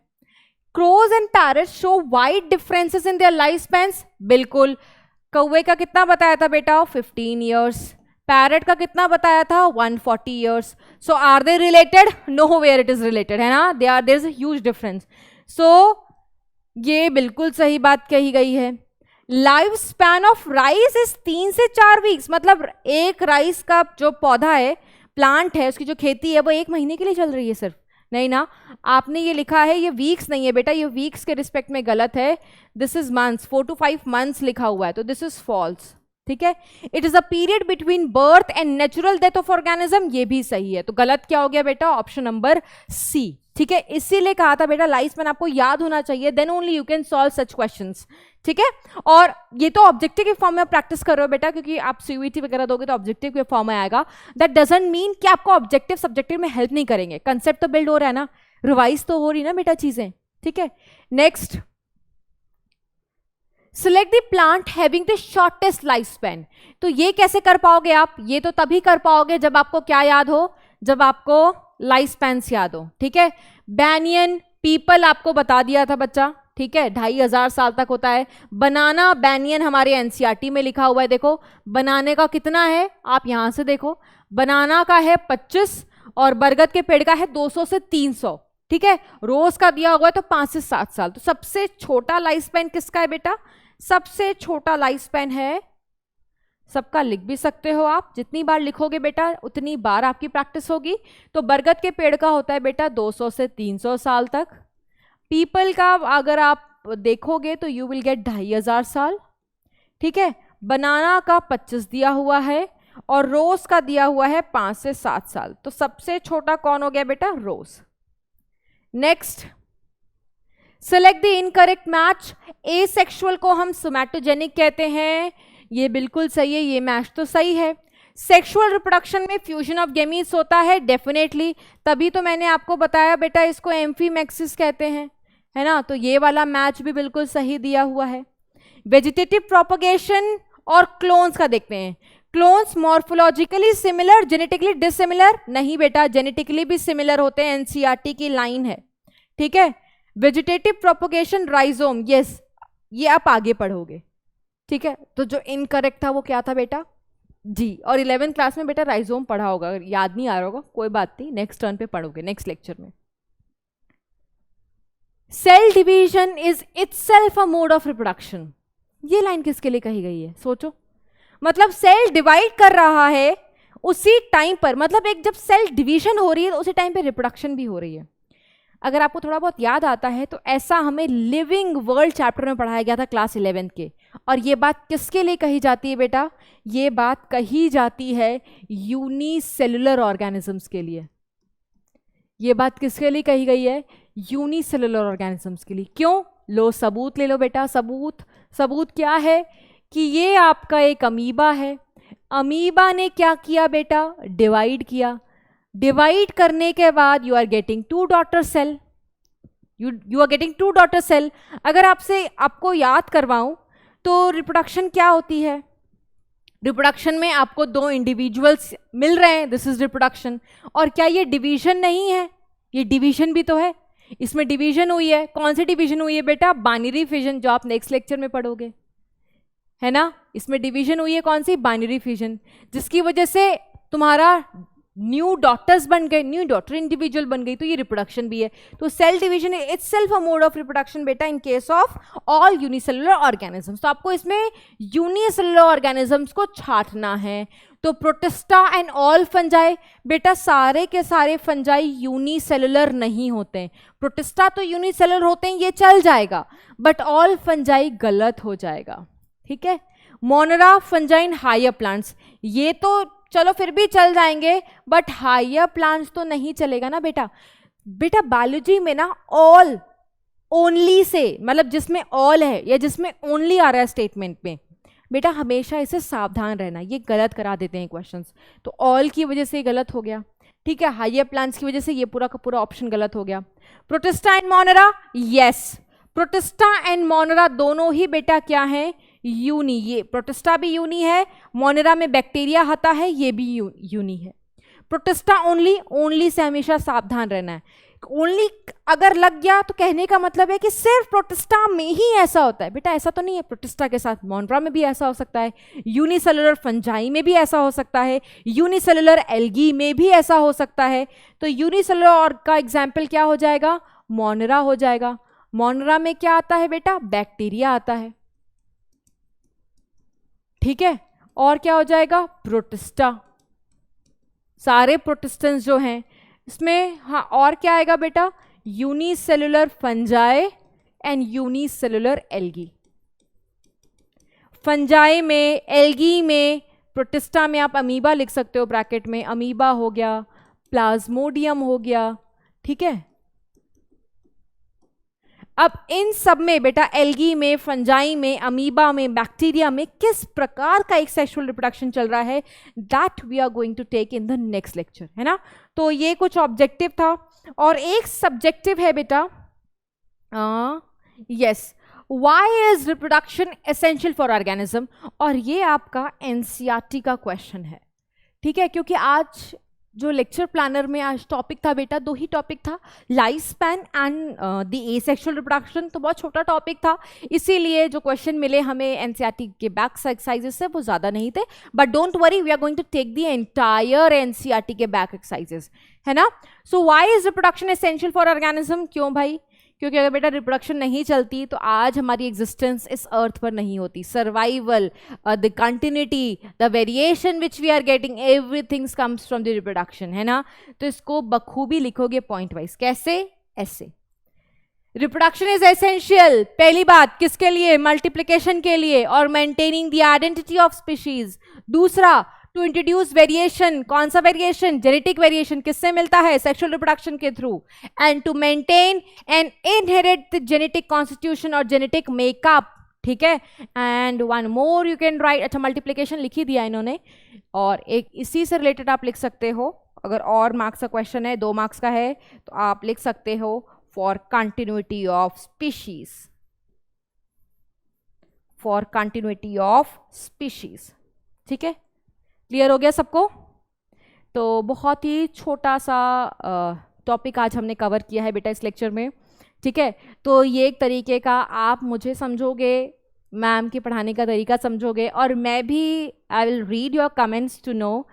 A: Crows and parrots show wide differences in their life spans, बिल्कुल। कौवे का कितना बताया था बेटा? 15 ईयर्स। पैरट का कितना बताया था? 140 years. So are they related? Nowhere it is related, है ना, there is a huge difference. So ये बिल्कुल सही बात कही गई है। Life span of rice is 3 से 4 वीक्स, मतलब एक राइस का जो पौधा है, प्लांट है, उसकी जो खेती है वो 1 महीने के लिए चल रही है सिर्फ, नहीं ना। आपने ये लिखा है, ये वीक्स नहीं है बेटा, ये वीक्स के रिस्पेक्ट में गलत है। This is months, 4 to 5 months लिखा हुआ है, तो दिस इज फॉल्स, ठीक है। It is a period between birth and natural death of organism, ये भी सही है। तो गलत क्या हो गया बेटा? ऑप्शन नंबर सी, ठीक है। इसीलिए कहा था बेटा लाइफ स्पैन आपको याद होना चाहिए, then only you can solve such questions, ठीक है। और ये तो ऑब्जेक्टिव के फॉर्म में प्रैक्टिस कर रहे हो बेटा, क्योंकि आप सीयूईटी वगैरह दोगे तो ऑब्जेक्टिव के फॉर्म में आएगा। दैट डजंट मीन कि आपको ऑब्जेक्टिव सब्जेक्टिव में हेल्प नहीं करेंगे, कंसेप्ट तो बिल्ड हो रहा है ना, रिवाइज तो हो रही ना बेटा चीजें, ठीक है। Next, select the plant having the shortest life span. तो ये कैसे कर पाओगे आप? ये तो तभी कर पाओगे जब आपको क्या याद हो? जब आपको लाइफ स्पैन्स याद हो, ठीक है। बैनियन, पीपल आपको बता दिया था बच्चा, ठीक है, 2500 साल तक होता है। बनाना, बैनियन हमारे एनसीईआरटी में लिखा हुआ है, देखो बनाने का कितना है, आप यहां से देखो, बनाना का है 25 और बरगद के पेड़ का है 200 से 300, ठीक है। रोज का दिया हुआ है तो 5 से 7 साल। तो सबसे छोटा लाइफ स्पैन किसका है बेटा? सबसे छोटा लाइफ स्पैन है, सबका लिख भी सकते हो आप, जितनी बार लिखोगे बेटा उतनी बार आपकी प्रैक्टिस होगी। तो बरगद के पेड़ का होता है बेटा 200 से 300 साल तक। पीपल का अगर आप देखोगे तो यू विल गेट 2500 साल, ठीक है। बनाना का 25 दिया हुआ है और रोज का दिया हुआ है 5 से 7 साल। तो सबसे छोटा कौन हो गया बेटा? Rose. Next, select the incorrect match. Asexual को हम सोमैटोजेनिक कहते हैं, ये बिल्कुल सही है, ये मैच तो सही है। सेक्सुअल रिप्रोडक्शन में फ्यूजन ऑफ गेमीट्स होता है, डेफिनेटली, तभी तो मैंने आपको बताया बेटा इसको एम्फीमैक्सिस कहते हैं, है ना। तो ये वाला मैच भी बिल्कुल सही दिया हुआ है। वेजिटेटिव प्रोपगेशन और क्लोन्स का देखते हैं। Clones morphologically similar, genetically dissimilar? नहीं बेटा, जेनेटिकली भी सिमिलर होते हैं, एनसीईआरटी की लाइन है, ठीक है। वेजिटेटिव प्रोपगेशन राइजोम, यस, ये आप आगे पढ़ोगे, ठीक है। तो जो इनकरेक्ट था वो क्या था बेटा? जी। और 11th क्लास में बेटा राइजोम पढ़ा होगा, अगर याद नहीं आ रहा होगा कोई बात नहीं, नेक्स्ट टर्न पे पढ़ोगे, नेक्स्ट लेक्चर में। Cell division is itself a mode of reproduction, ये लाइन किसके लिए कही गई है? सोचो, मतलब सेल डिवाइड कर रहा है उसी टाइम पर, मतलब एक जब सेल डिवीजन हो रही है तो उसी टाइम पे रिप्रोडक्शन भी हो रही है। अगर आपको थोड़ा बहुत याद आता है तो ऐसा हमें लिविंग वर्ल्ड चैप्टर में पढ़ाया गया था क्लास 11th के। और ये बात किसके लिए कही जाती है बेटा? ये बात कही जाती है यूनिसेलुलर ऑर्गेनिजम्स के लिए। ये बात किसके लिए कही गई है? यूनिसेलुलर ऑर्गेनिजम्स के लिए। क्यों? लो सबूत ले लो बेटा, सबूत क्या है कि ये आपका एक अमीबा है। अमीबा ने क्या किया बेटा? डिवाइड किया। डिवाइड करने के बाद you are getting 2 daughter cell, you are getting 2 daughter cell. अगर आपको याद करवाऊं तो रिप्रोडक्शन क्या होती है? रिप्रोडक्शन में आपको 2 इंडिविजुअल्स मिल रहे हैं, दिस इज रिप्रोडक्शन। और क्या ये डिवीजन नहीं है? ये डिवीजन भी तो है, इसमें डिवीजन हुई है। कौन सी डिवीजन हुई है बेटा? बाइनरी फिजन, जो आप नेक्स्ट लेक्चर में पढ़ोगे, है ना। इसमें डिवीजन हुई है, कौन सी? बाइनरी फिजन, जिसकी वजह से तुम्हारा न्यू डॉटर्स बन गए, न्यू डॉटर इंडिविजुअल बन गई, तो ये रिप्रोडक्शन भी है। तो cell division itself a mode of reproduction बेटा in case of all unicellular organisms. तो आपको इसमें यूनिसेलुलर ऑर्गेनिजम्स को छांटना है। तो प्रोटिस्टा एंड ऑल फंजाई, बेटा सारे के सारे फंजाई यूनिसेलुलर नहीं होते हैं। प्रोटिस्टा तो यूनिसेलुलर होते हैं, ये चल जाएगा, बट ऑल फंजाई गलत हो जाएगा, ठीक है। Monera fungi in higher plants, ये तो चलो फिर भी चल जाएंगे, बट हायर प्लांट्स तो नहीं चलेगा ना बेटा। बेटा बायोलॉजी में ना ऑल ओनली से, मतलब जिसमें ऑल है या जिसमें ओनली आ रहा है स्टेटमेंट में, बेटा हमेशा इसे सावधान रहना, ये गलत करा देते हैं क्वेश्चंस। तो ऑल की वजह से गलत हो गया, ठीक है। हायर प्लांट्स की वजह से ये पूरा का पूरा ऑप्शन गलत हो गया। Protista and मोनरा, yes protista and मोनरा दोनों ही बेटा क्या है, यूनी। ये प्रोटिस्टा भी यूनी है, मोनेरा में बैक्टीरिया आता है, ये भी यूनी है। प्रोटिस्टा ओनली, ओनली से हमेशा सावधान रहना है। ओनली अगर लग गया तो कहने का मतलब है कि सिर्फ प्रोटिस्टा में ही ऐसा होता है, बेटा ऐसा तो नहीं है। प्रोटिस्टा के साथ मोनरा में भी ऐसा हो सकता है, यूनिसेलुलर फंजाई में भी ऐसा हो सकता है, यूनिसेलुलर एल्गी में भी ऐसा हो सकता है। तो यूनिसेलुलर और का एग्जाम्पल क्या हो जाएगा, मोनेरा हो जाएगा। मोनेरा में क्या आता है बेटा, बैक्टीरिया आता है, ठीक है। और क्या हो जाएगा, प्रोटिस्टा, सारे प्रोटिस्टेंस जो हैं इसमें। हाँ और क्या आएगा बेटा, unicellular fungi and unicellular algae. Fungi में, एल्गी में, प्रोटिस्टा में आप अमीबा लिख सकते हो ब्रैकेट में, अमीबा हो गया, प्लाज्मोडियम हो गया, ठीक है। अब इन सब में बेटा, एल्गी में, फंजाई में, अमीबा में, बैक्टीरिया में किस प्रकार का एक सेक्सुअल रिप्रोडक्शन चल रहा है, that we are going to take in the next lecture, है ना। तो ये कुछ ऑब्जेक्टिव था, और एक सब्जेक्टिव है बेटा, yes, why is reproduction essential for organism, और ये आपका एनसीईआरटी का क्वेश्चन है, ठीक है। क्योंकि आज जो लेक्चर प्लानर में आज टॉपिक था बेटा, दो ही टॉपिक था, life span and the asexual reproduction, तो बहुत छोटा टॉपिक था, इसीलिए जो क्वेश्चन मिले हमें एनसीईआरटी के बैक एक्सरसाइजेस से वो ज़्यादा नहीं थे। But don't worry, we are going to take the entire NCERT के बैक एक्सरसाइजेस, है ना। So why is reproduction essential for organism, क्यों भाई, क्योंकि अगर बेटा रिप्रोडक्शन नहीं चलती तो आज हमारी एग्जिस्टेंस इस अर्थ पर नहीं होती। Survival, the continuity, the variation which we are getting, everything comes from the reproduction, है ना। तो इसको बखूबी लिखोगे पॉइंट वाइज, कैसे, ऐसे। रिप्रोडक्शन इज एसेंशियल, पहली बात किसके लिए, मल्टीप्लिकेशन के लिए और maintaining the identity of species. दूसरा, टू इंट्रोड्यूस वेरिएशन, कौन सा वेरिएशन, जेनेटिक वेरिएशन, किससे मिलता है, सेक्सुअल रिप्रोडक्शन के through. And to maintain and inherit genetic constitution और जेनेटिक मेकअप, ठीक है। And one more you can write, अच्छा मल्टीप्लिकेशन लिख ही दिया इन्होंने, और एक इसी से रिलेटेड आप लिख सकते हो, अगर और मार्क्स का क्वेश्चन है, 2 मार्क्स का है, तो आप लिख सकते हो for continuity of species, for continuity of species, ठीक है। क्लियर हो गया सबको। तो बहुत ही छोटा सा टॉपिक आज हमने कवर किया है बेटा इस लेक्चर में, ठीक है। तो ये एक तरीके का आप मुझे समझोगे, मैम के पढ़ाने का तरीका समझोगे, और मैं भी I will read your comments to know,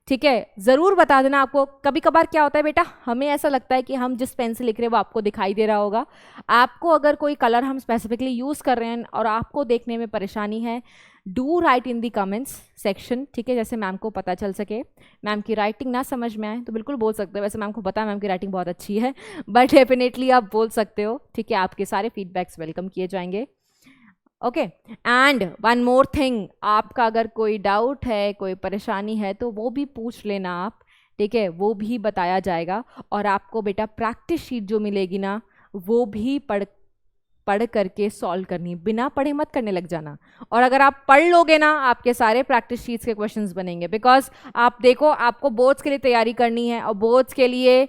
A: ठीक है। ज़रूर बता देना। आपको कभी कभार क्या होता है बेटा, हमें ऐसा लगता है कि हम जिस पेन से लिख रहे हैं वो आपको दिखाई दे रहा होगा। आपको अगर कोई कलर हम स्पेसिफिकली यूज़ कर रहे हैं और आपको देखने में परेशानी है, do right in the comments section, ठीक है, जैसे मैम को पता चल सके। मैम की राइटिंग ना समझ में आए तो बिल्कुल बोल सकते हो, वैसे मैम को पता है मैम की राइटिंग बहुत अच्छी है, बट डेफिनेटली आप बोल सकते हो, ठीक है। आपके सारे फीडबैक्स वेलकम किए जाएंगे, okay. And one more thing, आपका अगर कोई डाउट है, कोई परेशानी है, तो वो भी पूछ लेना आप, ठीक है, वो भी बताया जाएगा। और आपको बेटा प्रैक्टिस शीट जो मिलेगी ना, वो भी पढ़ करके सॉल्व करनी, बिना पढ़े मत करने लग जाना। और अगर आप पढ़ लोगे ना, आपके सारे प्रैक्टिस शीट्स के क्वेश्चंस बनेंगे। बिकॉज आप देखो, आपको बोर्ड्स के लिए तैयारी करनी है, और बोर्ड्स के लिए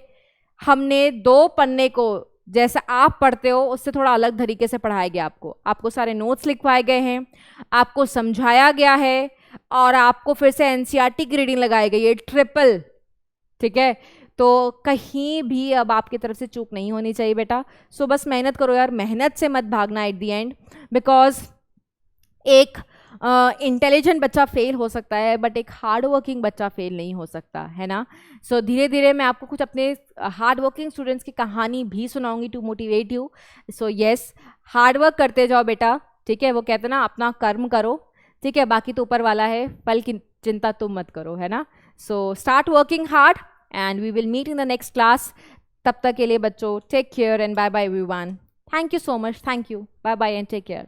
A: हमने 2 पन्ने को जैसा आप पढ़ते हो उससे थोड़ा अलग तरीके से पढ़ाया गया। आपको सारे नोट्स लिखवाए गए हैं, आपको समझाया गया है, और आपको फिर से एनसीईआरटी की रीडिंग लगाई गई है, ट्रिपल, ठीक है। तो कहीं भी अब आपकी तरफ से चूक नहीं होनी चाहिए बेटा। सो बस मेहनत करो यार, मेहनत से मत भागना एट दी एंड, बिकॉज एक इंटेलिजेंट बच्चा फेल हो सकता है बट एक हार्ड वर्किंग बच्चा फेल नहीं हो सकता है ना। सो धीरे धीरे मैं आपको कुछ अपने हार्ड वर्किंग स्टूडेंट्स की कहानी भी सुनाऊंगी to motivate you. So yes, hard work करते जाओ बेटा, ठीक है। वो कहते हैं ना, अपना कर्म करो, ठीक है, बाकी तो ऊपर वाला है, फल की चिंता तुम मत करो, है ना। So start working hard and we will meet in the next class. तब तक के लिए बच्चों take care and bye bye everyone. Thank you so much, thank you, bye bye and take care.